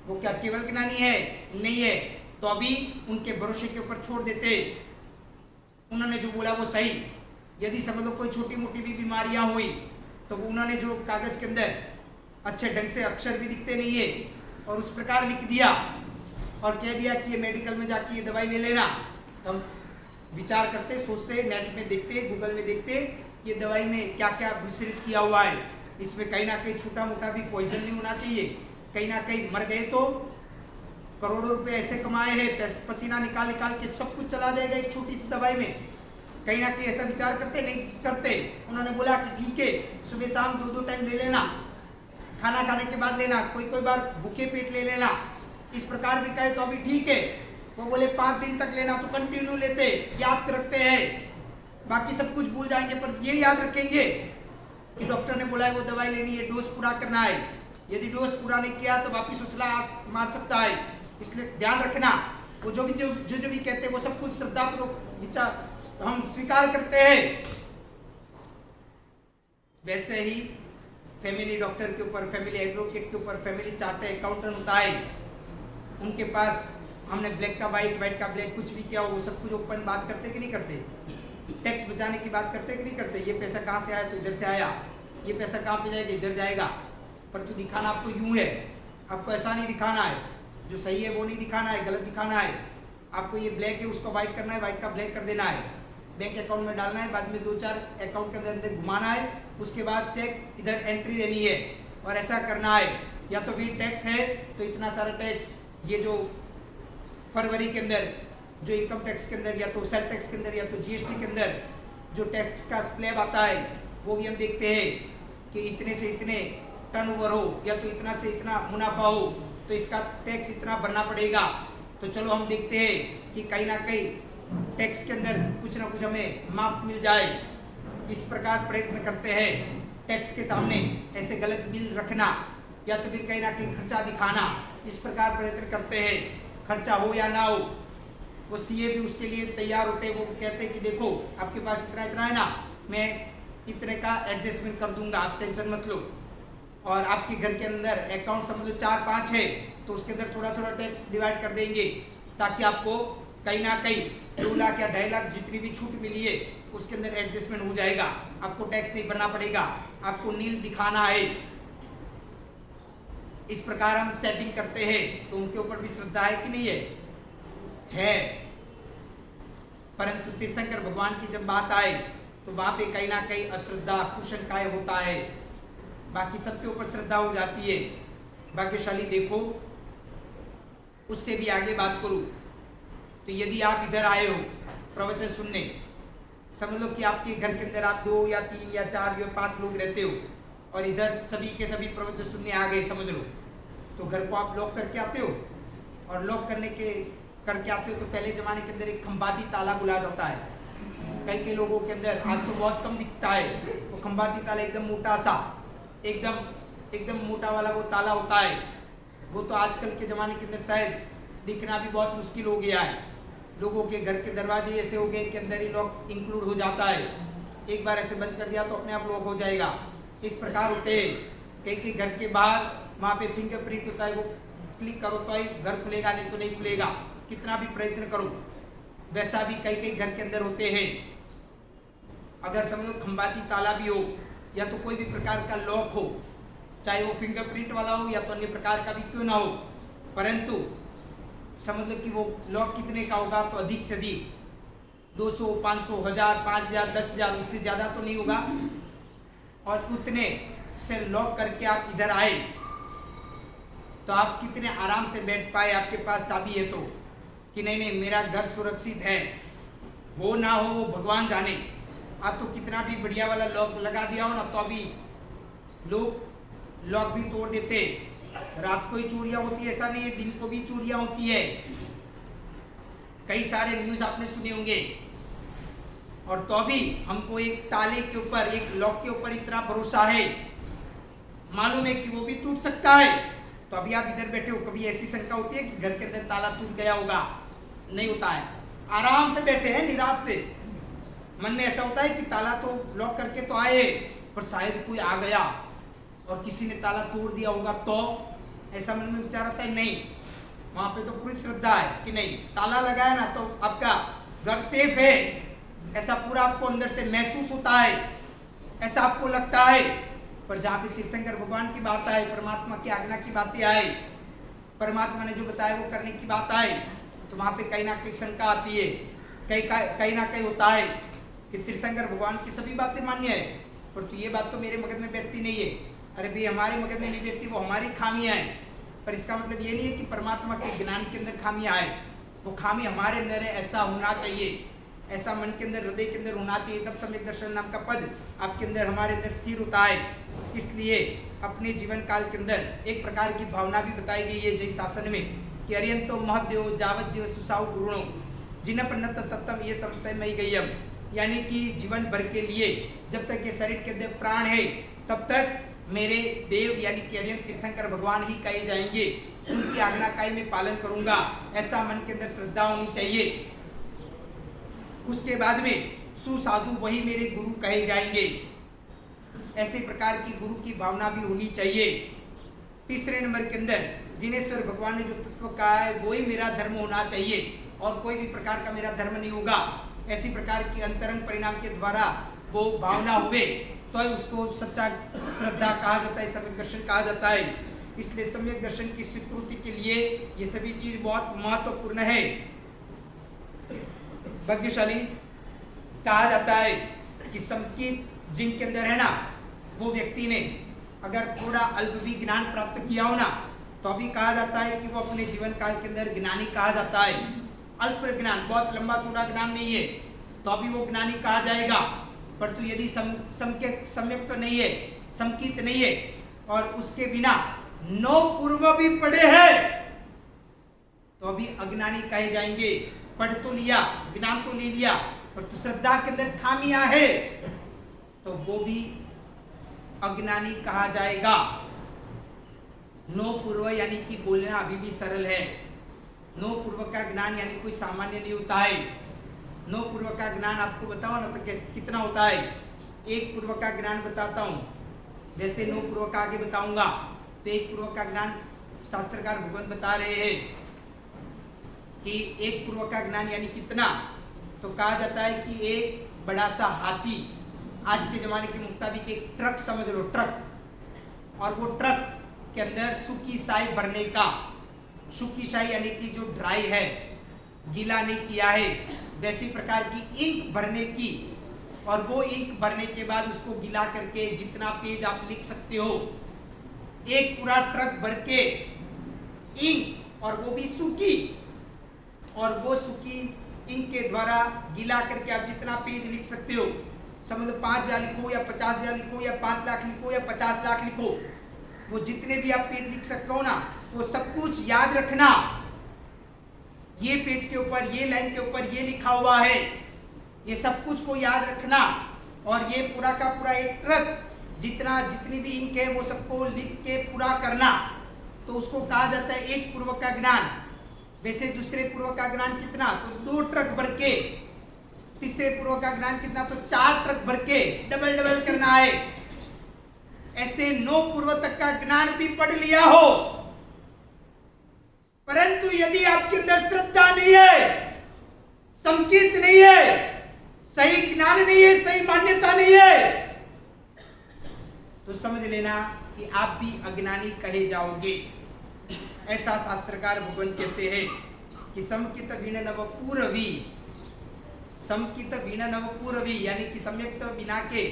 वो क्या केवल ज्ञानी है? नहीं है। तो अभी उनके भरोसे के ऊपर छोड़ देते। उन्होंने जो बोला वो सही। यदि समझ लो कोई छोटी मोटी भी बीमारियां हुई, तो उन्होंने जो कागज के अंदर अच्छे ढंग से अक्षर भी दिखते नहीं है और उस प्रकार लिख दिया और कह दिया कि ये मेडिकल में जाके ये दवाई ले लेना। तो हम विचार करते, सोचते, नेट में देखते, गूगल में देखते, ये दवाई में क्या क्या मिश्रित किया हुआ है। इसमें कहीं ना कहीं छोटा मोटा भी पॉइजन नहीं होना चाहिए। कहीं ना कहीं मर गए तो करोड़ों रुपए ऐसे कमाए हैं, पसीना निकाल निकाल के सब कुछ चला जाएगा एक छोटी सी दवाई में। कहीं ना कहीं ऐसा विचार करते नहीं करते। उन्होंने बोला कि ठीक है, सुबह शाम 2-2 टाइम ले लेना, खाना खाने के बाद लेना, कोई बार भूखे पेट ले लेना। इस प्रकार भी कहे तो अभी ठीक है। वो बोले 5 दिन तक लेना, तो कंटिन्यू लेते, याद रखते हैं। बाकी सब कुछ भूल जाएंगे, पर ये याद रखेंगे कि डॉक्टर ने बोला है वो दवाई लेनी है, डोज पूरा करना है। यदि डोज पूरा नहीं किया तो वापिस उछला मार सकता है। इसलिए ध्यान रखना, वो जो भी कहते हैं वो सब कुछ श्रद्धापूर्वक विचार हम स्वीकार करते हैं। वैसे ही फैमिली डॉक्टर के ऊपर, फैमिली एडवोकेट के ऊपर, फैमिली चार्टर्ड अकाउंटेंट होता है, उनके पास हमने ब्लैक का वाइट, वाइट का ब्लैक, कुछ भी क्या हो वो सब कुछ ओपन बात करते कि नहीं करते? टैक्स बचाने की बात करते कि नहीं करते? ये पैसा कहाँ से आया तो इधर से आया, ये पैसा कहाँ पे जाएगा, इधर जाएगा। पर तो दिखाना आपको यूं है, आपको ऐसा नहीं दिखाना है, जो सही है वो नहीं दिखाना है, गलत दिखाना है। आपको ये ब्लैक है उसको वाइट करना है, वाइट का ब्लैक कर देना है, बैंक अकाउंट में डालना है, बाद में 2-4 अकाउंट के अंदर घुमाना है, उसके बाद चेक इधर एंट्री देनी है और ऐसा करना है। या तो फिर टैक्स है तो इतना सारा टैक्स, ये जो फरवरी के अंदर जो इनकम टैक्स के अंदर, या तो सेल टैक्स के अंदर, या तो जीएसटी के अंदर जो टैक्स का स्लैब आता है, वो भी हम देखते हैं कि इतने से इतने टर्नओवर हो या तो इतना से इतना मुनाफा हो तो इसका टैक्स इतना भरना पड़ेगा। तो चलो हम देखते हैं कि कहीं ना कहीं टैक्स के अंदर कुछ ना कुछ हमें माफ मिल जाए। इस प्रकार प्रयत्न करते हैं। टैक्स के सामने ऐसे गलत बिल रखना या तो फिर कहीं ना कहीं खर्चा दिखाना, इस प्रकार प्रयत्न करते हैं। खर्चा हो या ना हो, वो सीए भी उसके लिए तैयार होते हैं। वो कहते हैं कि देखो आपके पास इतना इतना है ना, मैं इतने का एडजस्टमेंट कर दूंगा, आप टेंशन मत लो। और आपके घर के अंदर अकाउंट समझ लो 4-5 है तो उसके अंदर थोड़ा थोड़ा टैक्स डिवाइड कर देंगे, ताकि आपको कहीं ना कहीं 2 लाख या 2.5 लाख जितनी भी छूट मिली है उसके अंदर एडजस्टमेंट हो जाएगा। आपको टैक्स नहीं भरना पड़ेगा, आपको नील दिखाना है। इस प्रकार हम सेटिंग करते हैं। तो उनके ऊपर भी श्रद्धा है कि नहीं है? परंतु तीर्थंकर भगवान की जब बात आए तो वहां पे कहीं ना कहीं अश्रद्धा, कुशंकाएं होता है, बाकी सबके ऊपर श्रद्धा हो जाती है। भाग्यशाली देखो, उससे भी आगे बात करूं तो यदि आप इधर आए हो प्रवचन सुनने, समझ लो कि आपके घर के अंदर आप 2 या 3 या 4 या 5 लोग रहते हो और इधर सभी के सभी प्रवचन सुनने आ गए समझ लो, तो घर को आप लॉक करके आते हो और लॉक करके आते हो तो पहले जमाने के अंदर एक खंबाती ताला बुलाया जाता है। कई लोगों के अंदर आज तो बहुत कम दिखता है, वो खंबाती ताला एकदम मोटा सा, एकदम मोटा वाला वो ताला होता है। वो तो आजकल के ज़माने के अंदर शायद दिखना भी बहुत मुश्किल हो गया है। लोगों के घर के दरवाजे ऐसे हो गए कि अंदर ही लॉक इंक्लूड हो जाता है, एक बार ऐसे बंद कर दिया तो अपने आप लॉक हो जाएगा। इस प्रकार होते हैं कई घर के बाहर, वहाँ पे फिंगरप्रिंट होता है, वो क्लिक करो तो ही घर खुलेगा, नहीं तो नहीं खुलेगा, कितना भी प्रयत्न करो। वैसा भी कई घर के अंदर होते हैं। अगर समझ लो खंबाती ताला भी हो या तो कोई भी प्रकार का लॉक हो, चाहे वो फिंगरप्रिंट वाला हो या तो अन्य प्रकार का भी क्यों ना हो, परंतु समझ लो कि वो लॉक कितने का होगा, तो अधिक से अधिक 200, 500, 1000, 5000, 10,000, उससे ज़्यादा तो नहीं होगा। और उतने से लॉक करके आप इधर आए तो आप कितने आराम से बैठ पाए, आपके पास चाबी है तो, कि नहीं मेरा घर सुरक्षित है, हो ना हो वो भगवान जाने। आप तो कितना भी बढ़िया वाला लॉक लगा दिया हो ना, तो अभी लोग लॉक भी तोड़ देते। रात को ही चोरियां होती है ऐसा नहीं है, दिन को भी चोरियां होती है। कई सारे न्यूज़ आपने सुने होंगे। और तो भी हमको एक ताले के ऊपर, एक लॉक के ऊपर इतना भरोसा है, मालूम है कि वो भी टूट सकता है। तो अभी आप इधर बैठे हो, कभी ऐसी शंका होती है कि घर के अंदर ताला टूट गया होगा? नहीं होता है, आराम से बैठे हैं निराश से। मन में ऐसा होता है कि ताला तो लॉक करके तो आए, पर शायद कोई आ गया और किसी ने ताला तोड़ दिया होगा, तो ऐसा मन में विचार आता है। नहीं, वहां पे तो पूरी श्रद्धा है कि नहीं, ताला लगाया ना तो आपका घर सेफ है, ऐसा पूरा आपको अंदर से महसूस होता है, ऐसा आपको लगता है। पर जहाँ पे तीर्थंकर भगवान की बात आए, परमात्मा की आज्ञा की बातें आए, परमात्मा ने जो बताया वो करने की बात आए, तो वहां पे कहीं ना कहीं शंका आती है, कहीं ना कहीं होता है कि तीर्थंकर भगवान की सभी बातें मान्य है, पर तो ये बात तो मेरे मगज में बैठती नहीं है। अरे भाई, हमारे मगज में नहीं बैठती, वो हमारी खामियां हैं। पर इसका मतलब ये नहीं है कि परमात्मा के ज्ञान के अंदर खामियां आए, वो खामी हमारे अंदर है, ऐसा होना चाहिए, ऐसा मन के अंदर, हृदय के अंदर होना चाहिए, तब सम्यक दर्शन नाम का पद आपके अंदर, हमारे अंदर स्थिर होता है। इसलिए अपने जीवन काल के अंदर एक प्रकार की भावना भी बताई गई है जय शासन में कि अरियंतो महदेव जावत जीव सुसाऊ गुरुणो जिन पन्नत तत्तम ये समतय मई गयम, यानी कि जीवन भर के लिए जब तक ये शरीर के अंदर प्राण है तब तक मेरे देव यानी कि अरियंत तीर्थंकर भगवान ही कहे जाएंगे, उनकी आज्ञा का ही मैं पालन करूंगा, ऐसा मन के अंदर श्रद्धा होनी चाहिए। उसके बाद में सुसाधु वही मेरे गुरु कहे जाएंगे, ऐसे प्रकार की गुरु की भावना भी होनी चाहिए। तीसरे नंबर के अंदर जिनेश्वर भगवान ने जो तत्व कहा है वो ही मेरा धर्म होना चाहिए और कोई भी प्रकार का मेरा धर्म नहीं होगा, ऐसी प्रकार की अंतरंग परिणाम के द्वारा वो भावना हुए तो उसको सच्चा श्रद्धा कहा जाता है, सम्यक दर्शन कहा जाता है। इसलिए सम्यक दर्शन की स्वीकृति के लिए ये सभी चीज बहुत महत्वपूर्ण है। भाग्यशाली कहा जाता है कि संकित जिनके अंदर है ना, वो व्यक्ति ने अगर थोड़ा अल्प भी ज्ञान प्राप्त किया हो ना, तो अभी कहा जाता है कि वो अपने जीवन काल के अंदर ज्ञानी कहा जाता है। अल्प ज्ञान, बहुत लंबा चौड़ा ज्ञान नहीं है, तो अभी वो ज्ञानी कहा जाएगा। परंतु यदि सम्यक तो नहीं है, संकित नहीं है और उसके बिना 9 पूर्व भी पढ़े हैं, तो अभी अज्ञानी कहे जाएंगे। पढ़ तो लिया, ज्ञान तो ले लिया, पर तो श्रद्धा के अंदर खामियां है, तो वो भी अज्ञानी कहा जाएगा। 9 पूर्व यानी कि बोलना अभी भी सरल है। 9 पूर्व का ज्ञान यानी कोई सामान्य नहीं होता है। 9 पूर्व का ज्ञान आपको बताओ ना तो कैसे कितना होता है। 1 पूर्व का ज्ञान बताता हूँ, जैसे 9 पूर्व का आगे बताऊंगा। तो 1 पूर्व का ज्ञान शास्त्रकार भगवान बता रहे हैं कि 1 पूर्व का ज्ञान यानी कितना, तो कहा जाता है कि एक बड़ा सा हाथी, आज के जमाने के मुताबिक एक ट्रक समझ लो, ट्रक, और वो ट्रक के अंदर सूखी साई भरने का, सूखी साई यानी कि जो ड्राई है, गीला नहीं किया है, वैसी प्रकार की इंक भरने की, और वो इंक भरने के बाद उसको गीला करके जितना पेज आप लिख सकते हो, एक पूरा ट्रक भर के इंक, और वो भी सूखी, और वो सूखी इंक के द्वारा गीला करके आप जितना पेज लिख सकते हो, समझ लो 5,000 लिखो या 50,000 लिखो या 5 लाख लिखो या 50 लाख लिखो, वो जितने भी आप पेज लिख सकते हो ना, वो सब कुछ याद रखना। ये पेज के ऊपर, ये लाइन के ऊपर ये लिखा हुआ है, ये सब कुछ को याद रखना। और ये पूरा का पूरा एक ट्रक जितनी भी इंक है वो सबको लिख के पूरा करना, तो उसको कहा जाता है एक पूर्व का ज्ञान। वैसे दूसरे पूर्व का ज्ञान कितना, तो 2 ट्रक भर के, तीसरे पूर्व का ज्ञान कितना, तो 4 ट्रक भर के डबल डबल करना है। ऐसे 9 पूर्व तक का ज्ञान भी पढ़ लिया हो, परंतु यदि आपके अंदर श्रद्धा नहीं है, संकीर्त नहीं है, सही ज्ञान नहीं है, सही मान्यता नहीं है, तो समझ लेना कि आप भी अज्ञानी कहे जाओगे। ऐसा शास्त्रकार भगवान कहते हैं कि समकित वीण नव पूर्वी, समकित वीण नव पूर्वी यानी कि सम्यक्त बिना के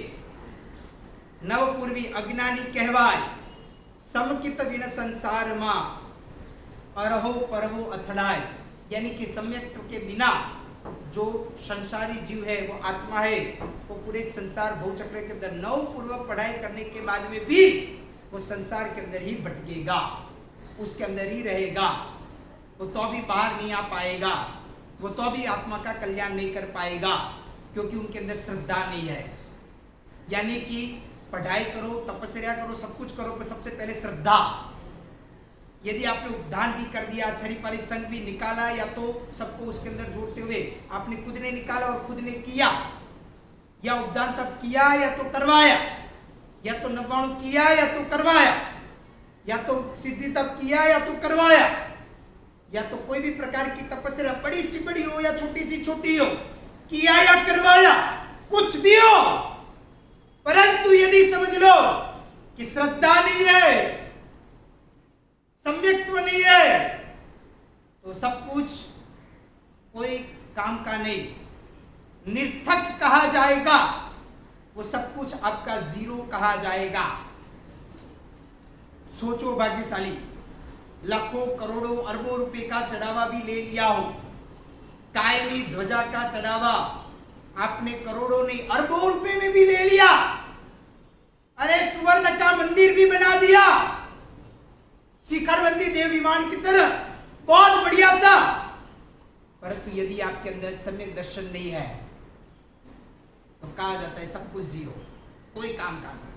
नव पूर्वी अज्ञानी कहवाय, समकित वीण संसार मा अरहो परहो अथड़ाय, यानी कि सम्यक्त के बिना जो संसारी जीव है, वो आत्मा है, वो पूरे संसार भवचक्र के अंदर 9 पूर्व पढ़ाई करने के बाद में भी वो संसार के अंदर ही भटकेगा, उसके अंदर ही रहेगा, वो तो भी बाहर नहीं आ पाएगा, वो तो भी आत्मा का कल्याण नहीं कर पाएगा, क्योंकि उनके अंदर श्रद्धा नहीं है। यानी कि पढ़ाई करो, तपस्या करो, सब कुछ करो, पर सबसे पहले श्रद्धा। यदि आपने उपदान भी कर दिया, छरीपाली संघ भी निकाला, या तो सबको उसके अंदर जोड़ते हुए आपने खुद ने निकाला और खुद ने किया, या उपदान तब किया या तो करवाया, या तो नवाणु किया या तो करवाया, या तो सिद्धि तब किया या तो करवाया, या तो कोई भी प्रकार की तपस्या बड़ी सी बड़ी हो या छोटी सी छोटी हो, किया या करवाया, कुछ भी हो, परंतु यदि समझ लो कि श्रद्धा नहीं है, सम्यक्त्व नहीं है, तो सब कुछ कोई काम का नहीं, निर्थक कहा जाएगा, वो सब कुछ आपका जीरो कहा जाएगा। सोचो भाग्यशाली, लाखों करोड़ों अरबों रुपए का चढ़ावा भी ले लिया हो, कायमी ध्वजा का चढ़ावा आपने करोड़ों नहीं अरबों रुपए में भी ले लिया, अरे सुवर्ण का मंदिर भी बना दिया, शिखरबंदी देव विमान की तरह, बहुत बढ़िया सा, परंतु यदि आपके अंदर सम्यक दर्शन नहीं है, तो कहा जाता है सब कुछ जीरो, कोई काम का नहीं,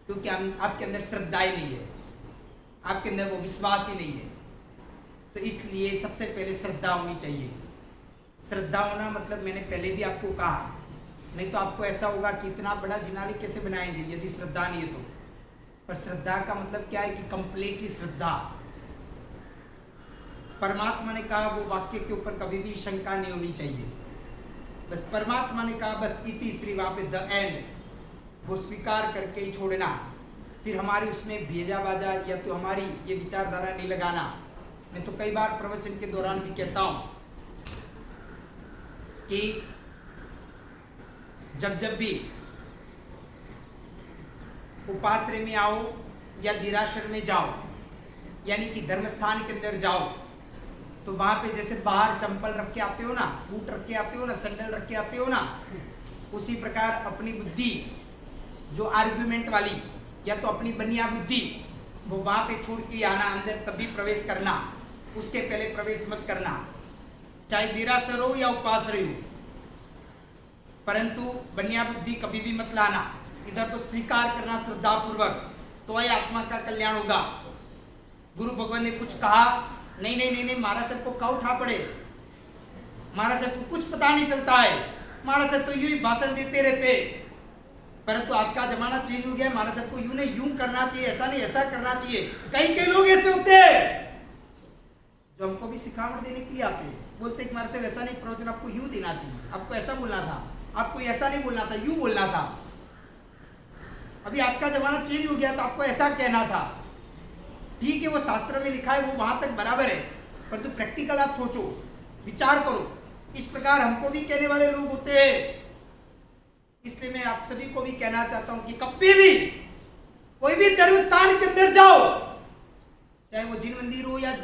क्योंकि आपके अंदर श्रद्धा ही नहीं है, आपके अंदर वो विश्वास ही नहीं है। तो इसलिए सबसे पहले श्रद्धा होनी चाहिए। श्रद्धा होना मतलब मैंने पहले भी आपको कहा, नहीं तो आपको ऐसा होगा कि इतना बड़ा जिनालय कैसे बनाएंगे यदि श्रद्धा नहीं है तो। पर श्रद्धा का मतलब क्या है कि कंप्लीटली श्रद्धा। परमात्मा ने कहा वो वाक्य के ऊपर कभी भी शंका नहीं होनी चाहिए, बस परमात्मा ने कहा बस इति श्री, वहां पे द एंड, वो स्वीकार करके ही छोड़ना, फिर हमारी उसमें भेजा बाजा या तो हमारी ये विचारधारा नहीं लगाना। मैं तो कई बार प्रवचन के दौरान भी कहता हूं कि जब भी उपाश्रय में आओ या दिराश्रम में जाओ, यानी कि धर्मस्थान के अंदर जाओ, तो वहां पे जैसे बाहर चंपल रख के आते हो ना, बूट रख के आते हो ना, सैंडल रख के आते हो ना, उसी प्रकार अपनी बुद्धि जो आर्ग्यूमेंट वाली या तो अपनी बनिया बुद्धि वो वहां पे छोड़ के आना, अंदर तभी प्रवेश करना, उसके पहले प्रवेश मत करना, चाहे देरासर हो या उपाश्रय हो, परंतु बनिया बुद्धि कभी भी मत लाना। इधर तो स्वीकार करना श्रद्धा पूर्वक, तो ही आत्मा का कल्याण होगा। गुरु भगवान ने कुछ कहा, नहीं नहीं नहीं नहीं, महाराज साहब को क्या उठा पड़े, महाराज साहब को कुछ पता नहीं चलता है, महाराज साहब तो यूं ही भाषण देते रहते, परंतु आज का जमाना चेंज हो गया, महाराज साहब को यूं नहीं यूं करना चाहिए, ऐसा नहीं ऐसा करना चाहिए। कई कई लोग ऐसे होते हैं जो हमको भी सिखावट देने के लिए आते हैं, बोलते हैं महाराज साहब ऐसा नहीं, प्रवचन आपको यूं देना चाहिए, आपको ऐसा बोलना था, आपको ऐसा नहीं बोलना था, यूं बोलना था। अभी आज का जमाना चेंज हो गया तो आपको ऐसा कहना था। ठीक है, वो शास्त्र में लिखा है वो वहां तक बराबर है, परंतु प्रैक्टिकल आप सोचो, विचार करो। इस प्रकार हमको भी कहने वाले लोग होते हैं, इसलिए मैं आप सभी को भी कहना चाहता हूं कि कभी भी कोई भी धर्म स्थान के अंदर जाओ, चाहे वो जिन मंदिर हो या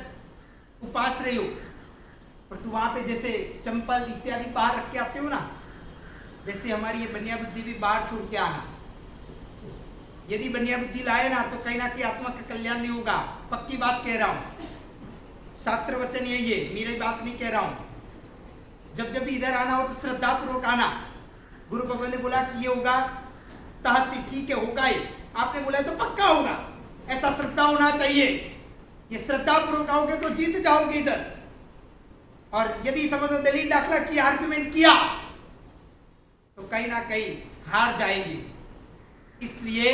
उपाश्रय हो, पर तू वहां पे जैसे चंपल इत्यादि बाहर रख के आते हो ना, वैसे हमारी ये बन्या बुद्धि भी बाहर छोड़ के आना। यदि बन्या बुद्धि लाए ना तो कहीं ना कहीं आत्मा का कल्याण नहीं होगा। पक्की बात कह रहा हूं, शास्त्र वचन यही है, मेरी बात नहीं कह रहा हूं। जब जब भी इधर आना हो तो श्रद्धा पूर्वक आना। गुरु भगवान ने बोला कि ये होगा तहत ठीक है, होगा ही। आपने बोला तो पक्का होगा, ऐसा श्रद्धा होना चाहिए। ये श्रद्धा पूर्वक आओगे तो जीत जाओगे इधर। और यदि समझो दलील दाखला की आर्गुमेंट किया तो कहीं ना कहीं हार जाएंगे। इसलिए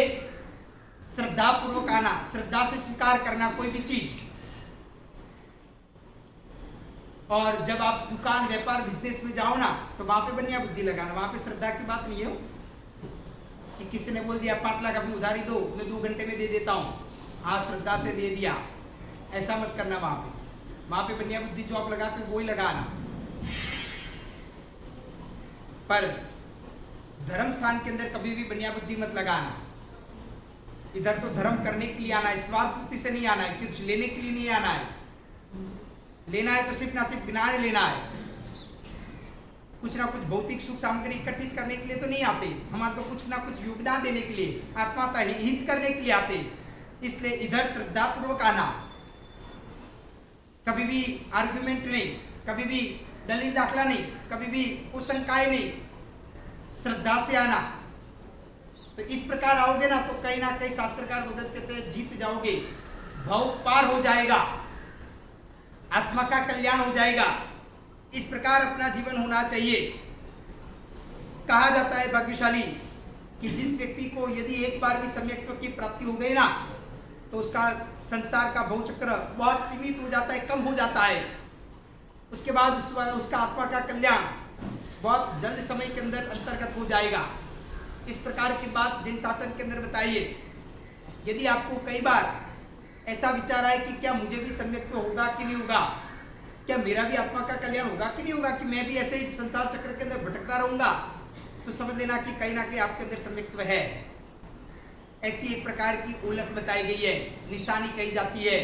श्रद्धा पूर्वक आना, श्रद्धा से स्वीकार करना कोई भी चीज। और जब आप दुकान व्यापार बिजनेस में जाओ ना तो वहां पे बनिया बुद्धि लगाना, वहां पे श्रद्धा की बात नहीं है कि किसी ने बोल दिया 5 लाख अभी उधारी दो, मैं 2 घंटे में दे देता हूं, आज श्रद्धा से दे दिया। ऐसा मत करना। वहां पे बनिया बुद्धि जो आप लगाते हो वही लगाना। पर धर्म स्थान के अंदर कभी भी बनिया बुद्धि मत लगाना। इधर तो धर्म करने के लिए आना है, स्वार्थ बुद्धि से नहीं आना है, कुछ लेने के लिए नहीं आना है। लेना है तो सिर्फ ना सिर्फ गिनाने लेना है, कुछ ना कुछ भौतिक सुख सामग्री इकट्ठित करने के लिए तो नहीं आते। हमारे तो कुछ ना कुछ योगदान देने के लिए, आत्मा का हित करने के लिए आते। इसलिए इधर श्रद्धा पूर्वक आना, कभी भी आर्गुमेंट नहीं, कभी भी दलील दाखला नहीं, कभी भी कुशंकाएं नहीं, श्रद्धा से आना। तो इस प्रकार आओगे ना तो कहीं ना कहीं शास्त्रकार भगत कहते हैं जीत जाओगे, भव पार हो जाएगा, आत्मा का कल्याण हो जाएगा। इस प्रकार अपना जीवन होना चाहिए। कहा जाता है भाग्यशाली कि जिस व्यक्ति को यदि एक बार भी सम्यक्त्व की प्राप्ति हो गई ना तो उसका संसार का भवचक्र बहुत सीमित हो जाता है, कम हो जाता है। उसके बाद उसका आत्मा का कल्याण बहुत जल्द समय के अंदर अंतर्गत हो जाएगा। इस प्रकार की बात जैन शासन के अंदर बताइए। यदि आपको कई बार ऐसा विचार आए कि क्या मुझे भी सम्यक्त्व होगा कि नहीं होगा, क्या मेरा भी आत्मा का कल्याण होगा कि नहीं होगा, कि मैं भी ऐसे ही संसार चक्र के अंदर भटकता रहूंगा, तो समझ लेना कि कहीं ना कहीं आपके अंदर सम्यक्त्व है। ऐसी एक प्रकार की ओलख बताई गई है, निशानी कही जाती है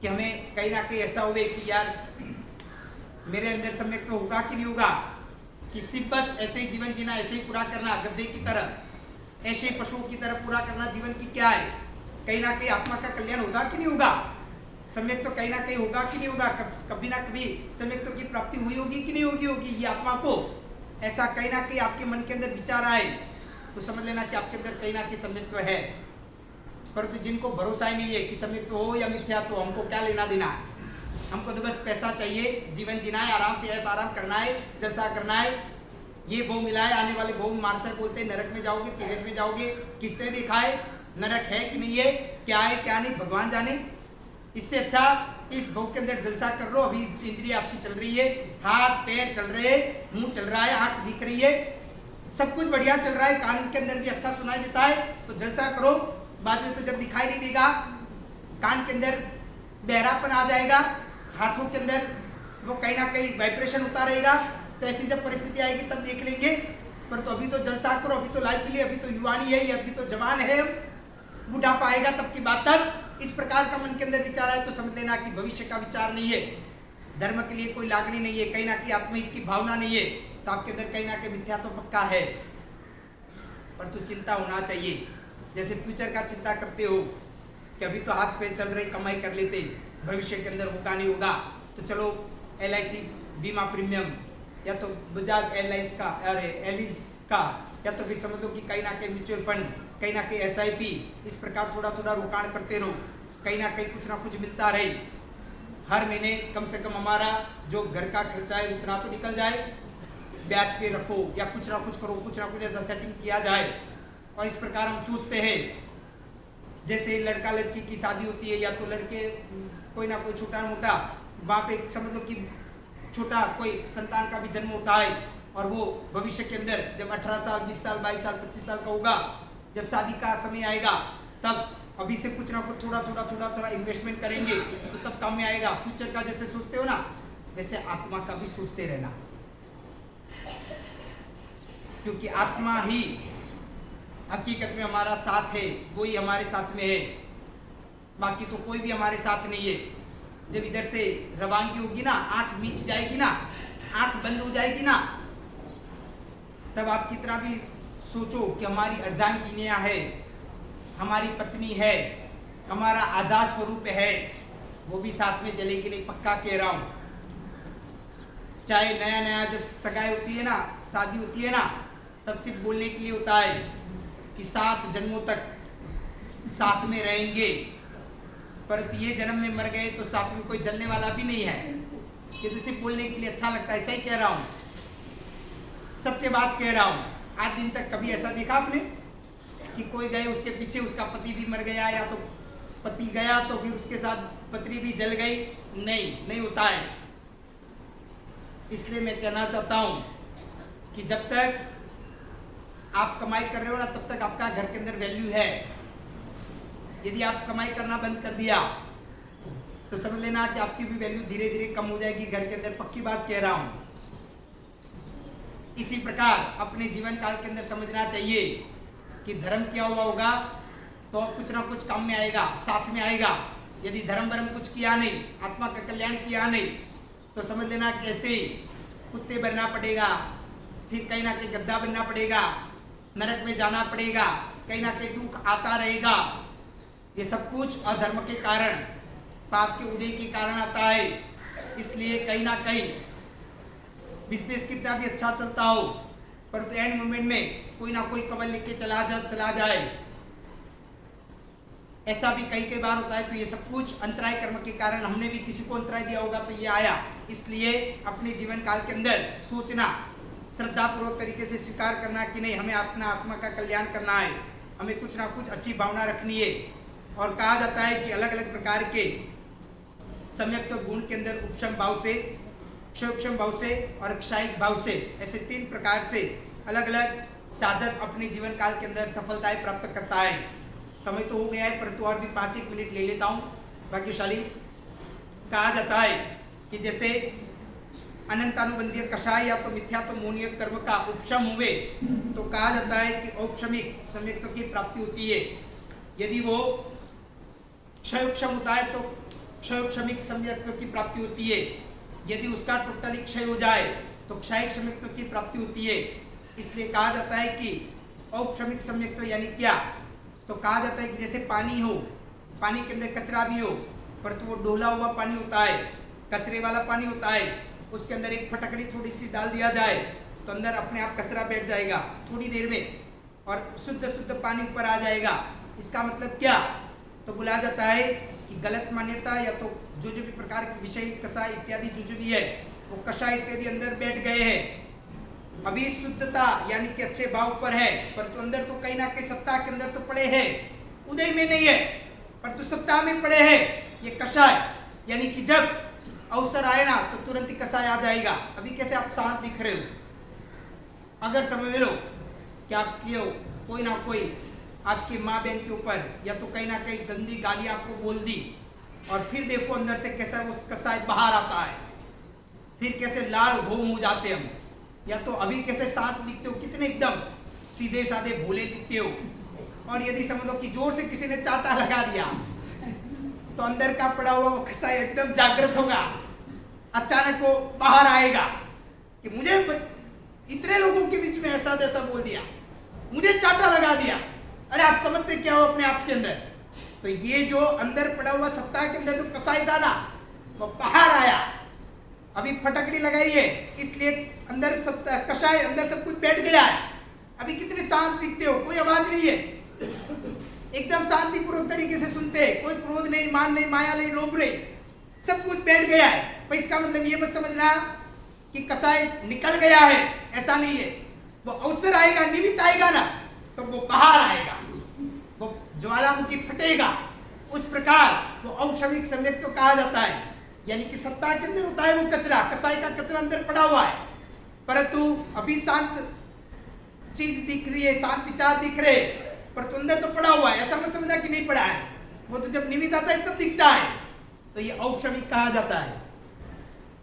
कि हमें कहीं ना कहीं ऐसा हुए कि यार मेरे अंदर सम्यक्त्व होगा कि नहीं होगा, कि सिर्फ बस ऐसे ही जीवन जीना, ऐसे ही पूरा करना, गद्दे की तरह, ऐसे ही पशुओं की तरह पूरा करना जीवन की क्या है। कहीं ना कहीं आत्मा का कल्याण होगा कि नहीं होगा, सम्यक्त्व कहीं ना कहीं होगा कि नहीं होगा, कभी ना कभी सम्यक्त्व की प्राप्ति हुई होगी कि नहीं होगी ये आत्मा को। ऐसा कहीं ना कहीं आपके मन के अंदर विचार आए तो समझ लेना कि आपके अंदर कहीं ना कहीं सम्यक्त्व है। परंतु जिनको भरोसा ही नहीं है कि सम्यक्त्व हो या मिथ्या, तो हमको क्या लेना देना है, हमको तो बस पैसा चाहिए, जीवन जीना है, आराम से ऐसा आराम करना है, जलसा करना है, ये भोग मिला है, आने वाले भोग मारसा बोलते हैं, नरक में जाओगे, तिरक में जाओगे, किसने देखा है नरक है कि नहीं है, क्या है क्या नहीं, भगवान जाने। इससे अच्छा इस भोग के अंदर जलसा कर लो। अभी इंद्रियां अच्छी चल रही है, हाथ पैर चल रहे हैं, मुंह चल रहा है, आंख दिख रही है, सब कुछ बढ़िया चल रहा है, कान के अंदर भी अच्छा सुनाई देता है, तो जलसा करो। बाद में तो जब दिखाई नहीं देगा, कान के अंदर बहरापन आ जाएगा, हाथों के अंदर वो कहीं ना कहीं वाइब्रेशन होता रहेगा, तो ऐसी जब परिस्थिति आएगी तब देख लेंगे। पर तो अभी तो जलसा करो, अभी तो लाइफ मिली, अभी तो युवानी है, अभी तो जवान है, बुढ़ापा आएगा तब की बात तक। इस प्रकार का मन के अंदर विचार है तो समझ लेना कि भविष्य का विचार नहीं है, धर्म के लिए कोई लागणी नहीं है, कहीं ना कहीं आत्महित की भावना नहीं है, तो आपके अंदर कहीं ना कहीं मिथ्या तो पक्का है। पर तो चिंता होना चाहिए, जैसे फ्यूचर का चिंता करते हो कि अभी तो हाथ पैर चल रहे, कमाई कर लेते, भविष्य के अंदर होगा नहीं होगा, तो चलो LIC बीमा प्रीमियम, या तो बजाज एयरलाइंस का, अरे एलिस का, या तो फिर समझ लो कि कहीं ना कहीं म्यूचुअल फंड, कहीं ना कहीं SIP, इस प्रकार थोड़ा थोड़ा रोकाण करते रहो, कहीं ना कहीं कुछ ना कुछ मिलता रहे। हर महीने कम से कम हमारा जो घर का खर्चा है उतना तो निकल जाए, ब्याज पे रखो या कुछ ना कुछ करो, कुछ ना कुछ ऐसा सेटिंग किया जाए। और इस प्रकार हम सोचते हैं, जैसे लड़का लड़की की शादी होती है, या तो लड़के कोई ना कोई छोटा मोटा वहाँ पे समझ लो कि छोटा कोई संतान का भी जन्म होता है, और वो भविष्य के अंदर जब 18 साल 20 साल 22 साल 25 साल का होगा, जब शादी का समय आएगा, तब अभी से कुछ ना कुछ थोड़ा थोड़ा इन्वेस्टमेंट करेंगे तो तब काम में आएगा। फ्यूचर का जैसे सोचते हो ना, वैसे आत्मा का भी सोचते रहना, क्योंकि आत्मा ही हकीकत में हमारा साथ है, वो ही हमारे साथ में है, बाकी तो कोई भी हमारे साथ नहीं है। जब इधर से रवानगी होगी ना, आंख मीच जाएगी ना, आंख बंद हो जाएगी ना, तब आप कितना भी सोचो कि हमारी अर्धांगिनियां है, हमारी पत्नी है, हमारा आधा स्वरूप है, वो भी साथ में जलेगी नहीं, पक्का कह रहा हूं। चाहे नया नया जब सगाई होती है ना, शादी होती है ना, तब सिर्फ बोलने के लिए होता है कि 7 जन्मों तक साथ में रहेंगे, परंतु ये जन्म में मर गए तो साथ में कोई जलने वाला भी नहीं है। ये तो सिर्फ बोलने के लिए अच्छा लगता है, ऐसा ही कह रहा हूँ, सत्य बात कह रहा हूँ। आज दिन तक कभी ऐसा देखा आपने कि कोई गए उसके पीछे उसका पति भी मर गया, या तो पति गया तो फिर उसके साथ पत्नी भी जल गई? नहीं होता है। इसलिए मैं कहना चाहता हूं कि जब तक आप कमाई कर रहे हो ना, तब तक आपका घर के अंदर वैल्यू है। यदि आप कमाई करना बंद कर दिया तो समझ लेना कि आपकी भी वैल्यू धीरे धीरे कम हो जाएगी घर के अंदर, पक्की बात कह रहा हूं। इसी प्रकार अपने जीवन काल के अंदर समझना चाहिए कि धर्म किया हुआ होगा तो कुछ ना कुछ काम में आएगा, साथ में आएगा। यदि धर्म वरम कुछ किया नहीं, आत्मा का कल्याण किया नहीं, तो समझ लेना कैसे कुत्ते बनना पड़ेगा, फिर कहीं ना कहीं गद्दा बनना पड़ेगा, नरक में जाना पड़ेगा, कहीं ना कहीं दुख आता रहेगा। ये सब कुछ अधर्म के कारण, पाप के उदय के कारण आता है। इसलिए कहीं ना कहीं बिजनेस कितना भी अच्छा चलता हो, पर तो एंड मोमेंट में कोई ना कोई कवल लिख के चला जाए, ऐसा भी कई बार होता है। तो ये सब कुछ अंतराय कर्म के कारण, हमने भी किसी को अंतराय दिया होगा तो ये आया। इसलिए अपने जीवन काल के अंदर सोचना, श्रद्धा पूर्वक तरीके से स्वीकार करना कि नहीं, हमें अपना आत्मा का कल्याण करना है, हमें कुछ ना कुछ अच्छी भावना रखनी है। और कहा जाता है कि अलग अलग प्रकार के सम्यक तो गुण के अंदर उपशम भाव से, क्षयोक्षम भाव से और क्षायिक भाव से, ऐसे 3 प्रकार से अलग अलग साधक अपने जीवन काल के अंदर सफलताएं प्राप्त करता है। समय तो हो गया है, परंतु और भी 5-1 मिनट ले लेता हूं भाग्यशाली। कहा जाता है कि जैसे अनंतानुबंधीय कषाय या तो मिथ्या तो मोहनीय कर्म का उपशम हुए, तो कहा जाता है कि औपशमिक सम्यक्त्व की प्राप्ति होती है। यदि वो क्षयोक्षम होता है तो क्षयोक्षमिक सम्यक्त्व की प्राप्ति होती है। यदि उसका टोटली क्षय हो जाए तो क्षयिक सम्यक्त्व की प्राप्ति होती है। इसलिए कहा जाता है कि औपशमिक सम्यक्त्व यानी क्या, तो कहा जाता है कि जैसे पानी हो, पानी के अंदर कचरा भी हो, परंतु वो डोला हुआ पानी होता है, कचरे वाला पानी होता है, उसके अंदर एक फटकड़ी थोड़ी सी डाल दिया जाए तो अंदर अपने आप कचरा बैठ जाएगा थोड़ी देर में, और शुद्ध पानी ऊपर आ जाएगा। इसका मतलब क्या, तो बोला जाता है कि गलत मान्यता या तो जो भी प्रकार के विषय, कषाय इत्यादि जो भी है, वो कषाय इत्यादि अंदर बैठ गए हैं। अभी शुद्धता यानी कि अच्छे भाव पर है, परंतु अंदर तो कहीं ना कहीं सत्ता के अंदर तो पड़े हैं, उदय में नहीं है परंतु सत्ता में पड़े हैं। ये कषाय यानी कि जब अवसर आए ना तो तुरंत ही कषाय आ जाएगा। अभी कैसे आप शांत दिख रहे हो, अगर समझ लो कि आप कोई ना कोई आपकी माँ बहन के ऊपर या तो कहीं ना कहीं गंदी गाली आपको बोल दी, और फिर देखो अंदर से कैसा वो कषाय बाहर आता है, फिर कैसे लाल घोम हो जाते हम, या तो अभी कैसे शांत दिखते हो, कितने एकदम सीधे साधे भोले दिखते हो। और यदि समझो कि जोर से किसी ने चाटा लगा दिया तो अंदर का पड़ा हुआ वो कषाय एकदम जागृत होगा, अचानक वो बाहर आएगा कि मुझे इतने लोगों के बीच में ऐसा जैसा बोल दिया, मुझे चाटा लगा दिया। अरे आप समझते क्या हो अपने आप के अंदर। तो ये जो अंदर पड़ा हुआ सत्ता के अंदर जो कषाय था ना, वो बाहर आया। अभी फटकड़ी लगाई है, इसलिए अंदर सत्ता कषाय, अंदर सब कुछ बैठ गया है। अभी कितने शांत दिखते हो, कोई आवाज नहीं है, एकदम शांतिपूर्वक तरीके से सुनते हैं, कोई क्रोध नहीं, मान नहीं, माया नहीं, लोभ नहीं, सब कुछ बैठ गया है। पर इसका मतलब ये मत समझना कि कषाय निकल गया है, ऐसा नहीं है। वो अवसर आएगा, निमित्त आएगा ना, तो वो बाहर आएगा, वो ज्वालामुखी फटेगा। उस प्रकार वो औपशमिक सम्यक तो कहा जाता है, यानी कि सत्ता के अंदर होता है वो कचरा, कषाय का कचरा अंदर पड़ा हुआ है, परंतु अभी शांत चीज दिख रही है, शांत विचार दिख रहे, परंतु अंदर तो पड़ा हुआ है। ऐसा मत समझना कि नहीं पड़ा है, वो तो जब निमित्त आता है तब दिखता है। तो ये औपशमिक कहा जाता है।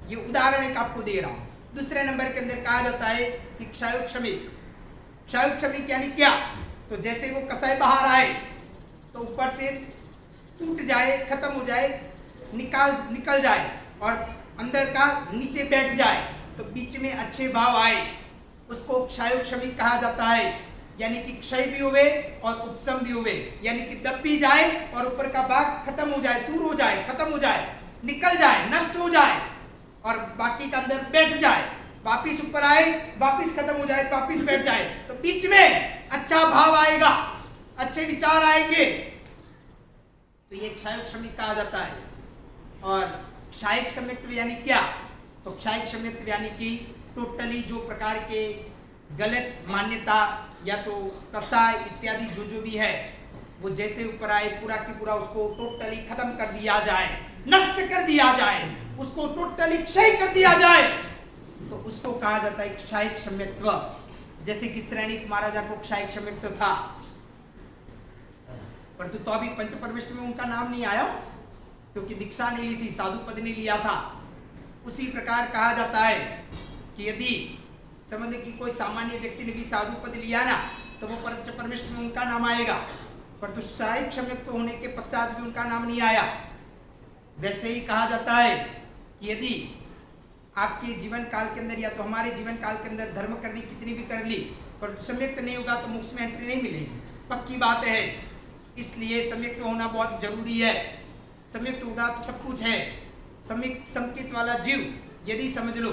ये उदाहरण एक आपको दे रहा हूं। दूसरे नंबर के अंदर कहा जाता है कि क्षयोक्षमिक। क्षयोक्षमिक यानी क्या, तो जैसे वो कषाय बाहर आए तो ऊपर से टूट जाए, खत्म हो जाए, निकल जाए और अंदर का नीचे बैठ जाए, तो बीच में अच्छे भाव आए, उसको क्षयोक्षमिक कहा जाता है। यानी कि क्षय भी हुए और उपशम भी हुए, यानी कि दब भी जाए और ऊपर का भाग खत्म हो जाए, दूर हो जाए, खत्म हो जाए, निकल जाए, नष्ट हो जाए, और बाकी का अंदर बैठ जाए, वापिस ऊपर आए, वापिस खत्म हो जाए, वापिस बैठ जाए, तो बीच में अच्छा भाव आएगा, अच्छे विचार आएंगे, तो ये क्षयोक्षमिक कहा जाता है। और क्षायिक क्षमित्व यानी क्या? तो क्षायिक क्षमित्व यानी कि टोटली जो प्रकार के गलत मान्यता या तो कसाय इत्यादि जो भी है, वो जैसे ऊपर आए पूरा की पूरा उसको टोटली खत्म कर दिया जाए, नष्ट कर दिया जाए, उसको टोटली क्षय कर दिया जाए, तो उसको कहा जाता है क्षायिक क्षमित्व। जैसे कि श्रेणिक महाराजा को क्षायिक क्षमित्व था, परंतु तो अभी पंचपरमेष्ठ में उनका नाम नहीं आया क्योंकि दीक्षा नहीं ली थी, साधु पद नहीं लिया था। उसी प्रकार कहा जाता है कि यदि समझ ले कि कोई सामान्य व्यक्ति ने भी साधु पद लिया ना, तो वो पंचपरमेष्ठ में उनका नाम आएगा, परंतु क्षायिक क्षमित्व होने के पश्चात भी उनका नाम नहीं आया। वैसे ही कहा जाता है कि यदि आपके जीवन काल के अंदर या तो हमारे जीवन काल के अंदर धर्म करनी कितनी भी कर ली, पर सम्यक्त नहीं होगा तो मोक्ष में एंट्री नहीं मिलेगी, पक्की बात है। इसलिए सम्यक्त होना बहुत जरूरी है। सम्यक्त होगा तो सब कुछ है। संकित वाला जीव यदि समझ लो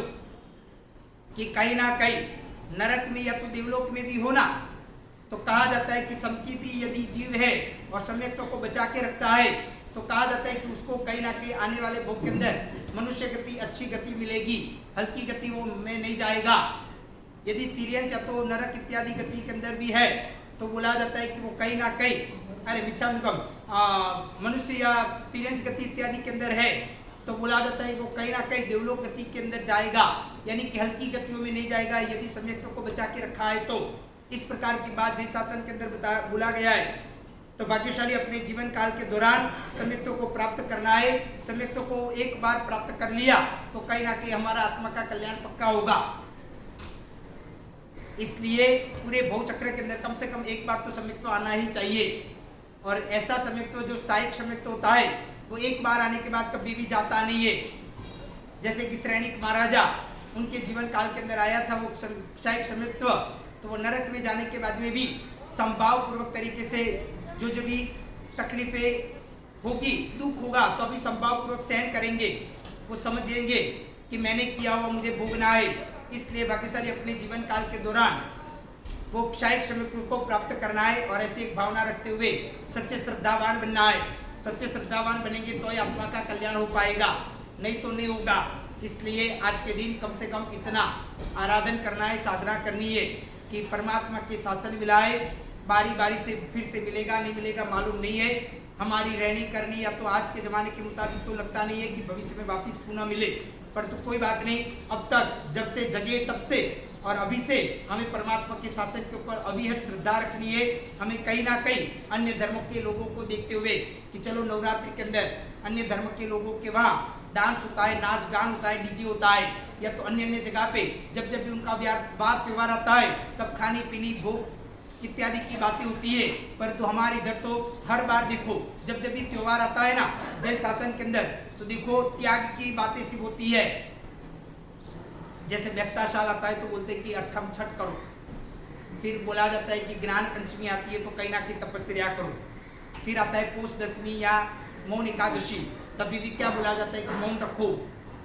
कि कहीं ना कहीं नरक में या तो देवलोक में भी होना, तो कहा जाता है कि संकिति यदि जीव है और सम्यक्तों को बचा के रखता है, तो कहा जाता है कि उसको कहीं ना कहीं आने वाले भोग के अंदर मनुष्य गति, अच्छी गति मिलेगी, हल्की गति वो में नहीं जाएगा। यदि तिर्यंच या तो नरक इत्यादि गति के अंदर भी है, तो बोला जाता है कि वो कहीं ना कहीं मनुष्य या तिर्यंच गति इत्यादि के अंदर है, तो बोला जाता है कि वो कहीं ना कहीं देवलोक गति के अंदर जाएगा, यानी कि हल्की गतियों में नहीं जाएगा यदि सम्यक्तों को बचा के रखा है। तो इस प्रकार की बात जैन शासन के अंदर बोला गया है। तो भाग्यशाली अपने जीवन काल के दौरान सम्यक्तों को प्राप्त करना है। सम्यक्तों को एक बार प्राप्त कर लिया तो कहीं ना कहीं हमारा आत्मा का कल्याण पक्का होगा। इसलिए पूरे भव चक्र के अंदर कम से कम एक बार तो सम्यक्त्व आना ही चाहिए। और ऐसा सम्यक्त्व जो क्षायिक सम्यक्त्व होता है वो एक बार आने के बाद कभी भी जाता नहीं है। जैसे कि श्रेणिक महाराजा, उनके जीवन काल के अंदर आया था वो क्षायिक सम्यक्त्व, तो वो नरक में जाने के बाद में भी संभाव पूर्वक तरीके से जो भी तकलीफें होगी, दुख होगा, तो अभी संभाव पूर्वक सहन करेंगे। वो समझेंगे कि मैंने किया हुआ मुझे भोगना है। इसलिए भाग्यशाली अपने जीवन काल के दौरान वो क्षायिक सम्यक्त्व को प्राप्त करना है और ऐसी एक भावना रखते हुए सच्चे श्रद्धावान बनना है। सच्चे श्रद्धावान बनेंगे तो ही आत्मा का कल्याण हो पाएगा, नहीं तो नहीं होगा। इसलिए आज के दिन कम से कम इतना आराधन करना है, साधना करनी है कि परमात्मा के शासन मिलाए। बारी बारी से फिर से मिलेगा नहीं मिलेगा मालूम नहीं है। हमारी रहनी करनी या तो आज के ज़माने के मुताबिक तो लगता नहीं है कि भविष्य में वापस पुनः मिले, पर तो कोई बात नहीं। अब तक जब से जगे तब से और अभी से हमें परमात्मा के शासन के ऊपर अविहट श्रद्धा रखनी है। हमें कहीं ना कहीं अन्य धर्मों के लोगों को देखते हुए कि चलो नवरात्रि के अंदर अन्य धर्म के लोगों के वहाँ डांस होता है, नाच गान होता है, डीजे होता है, या तो अन्य अन्य जगह पे जब जब भी उनका बार त्योहार आता है तब खाने पीने भोग इत्यादि की बातें होती है। परंतु हमारे इधर तो हर बार देखो जब जब भी त्योहार आता है ना जैन शासन के अंदर, तो देखो त्याग की बातें सिर्फ होती है। जैसे व्यस्ताशाल आता है तो बोलते हैं कि अठम छठ करो, फिर बोला जाता है कि ज्ञान पंचमी आती है तो कहीं ना कहीं तपस्या करो, फिर आता है पोष दशमी या मौन एकादशी, तभी भी क्या बोला जाता है कि मौन रखो,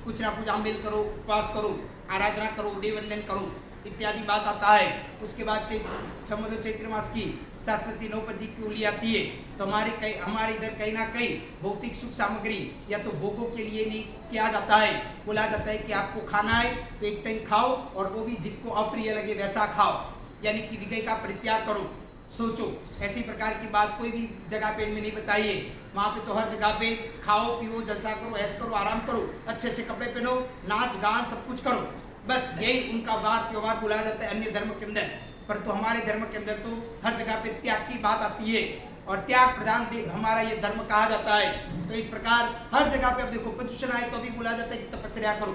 कुछ ना कुछ अमल करो, उपवास करो, आराधना करो, देववंदन करो इत्यादि बात आता है। उसके बाद समझो चैत्र मास की सरस्वती नवपंजी की होली आती है, तो हमारे इधर कहीं ना कहीं भौतिक सुख सामग्री या तो भोगों के लिए नहीं किया जाता है। बोला जाता है कि आपको खाना है तो एक टाइम खाओ और वो भी जिसको अप्रिय लगे वैसा खाओ, यानी कि विषय का परित्याग करो। सोचो ऐसी प्रकार की बात कोई भी जगह पे इनमें नहीं बताई है। वहाँ पे तो हर जगह पे खाओ पियो जलसा करो, ऐश करो, आराम करो, अच्छे अच्छे कपड़े पहनो, नाच गान सब कुछ करो, बस यही उनका वार त्योहार बुलाया जाता है अन्य धर्म के अंदर। पर तो हमारे धर्म के अंदर तो हर जगह पे त्याग की बात आती है और त्याग प्रधान हमारा ये धर्म कहा जाता है। तो इस प्रकार हर जगह पे अब देखो प्रदूषण आए तो भी बोला जाता है कि तपस्या करो,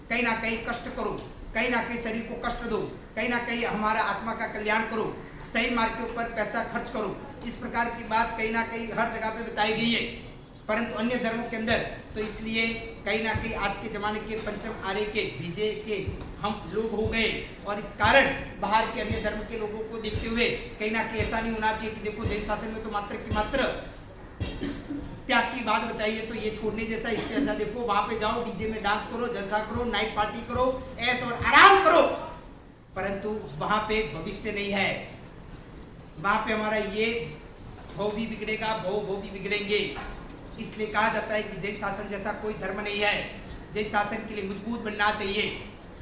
कहीं ना कहीं कष्ट करो, कहीं ना कहीं शरीर को कष्ट दो, कहीं ना कहीं हमारा आत्मा का कल्याण करो, सही मार्ग के ऊपर पैसा खर्च करो। इस प्रकार की बात कहीं ना कहीं हर जगह पे बताई गई है। परंतु अन्य धर्मों के अंदर तो इसलिए कहीं ना कहीं आज के जमाने के पंचम आर्य के भेजे के हम लोग हो गए, और इस कारण बाहर के अन्य धर्म के लोगों को देखते हुए कहीं ना कहीं ऐसा नहीं होना चाहिए कि देखो जैन शासन में तो मात्र की मात्र त्याग की बात बताइए तो ये छोड़ने जैसा, इससे अच्छा देखो वहां पे जाओ, डीजे में डांस करो, जलसा करो, नाइट पार्टी करो, ऐश और आराम करो, परंतु वहां पे भविष्य नहीं है। वहां पे हमारा ये भव भी बिगड़ेगा, भव भी बिगड़ेंगे। इसलिए कहा जाता है कि जैन शासन जैसा कोई धर्म नहीं है। जैन शासन के लिए मजबूत बनना चाहिए।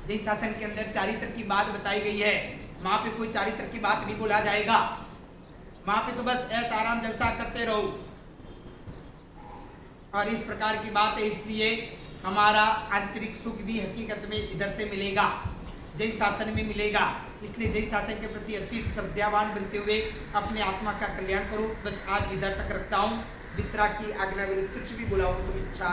जैन शासन के अंदर चारित्र की बात बताई गई है, वहां पे कोई चारित्र की बात नहीं बोला जाएगा। वहां पे तो बस ऐसा आराम जलसा करते रहो, और इस प्रकार की बात है। इसलिए हमारा आंतरिक सुख भी हकीकत में इधर से मिलेगा, जैन शासन में मिलेगा। इसलिए जैन शासन के प्रति अति श्रद्धावान बनते हुए अपने आत्मा का कल्याण करो। बस आज इधर तक रखता हूँ। मित्रा की आज्ञा विरुद्ध कुछ भी बुलाओ तो इच्छा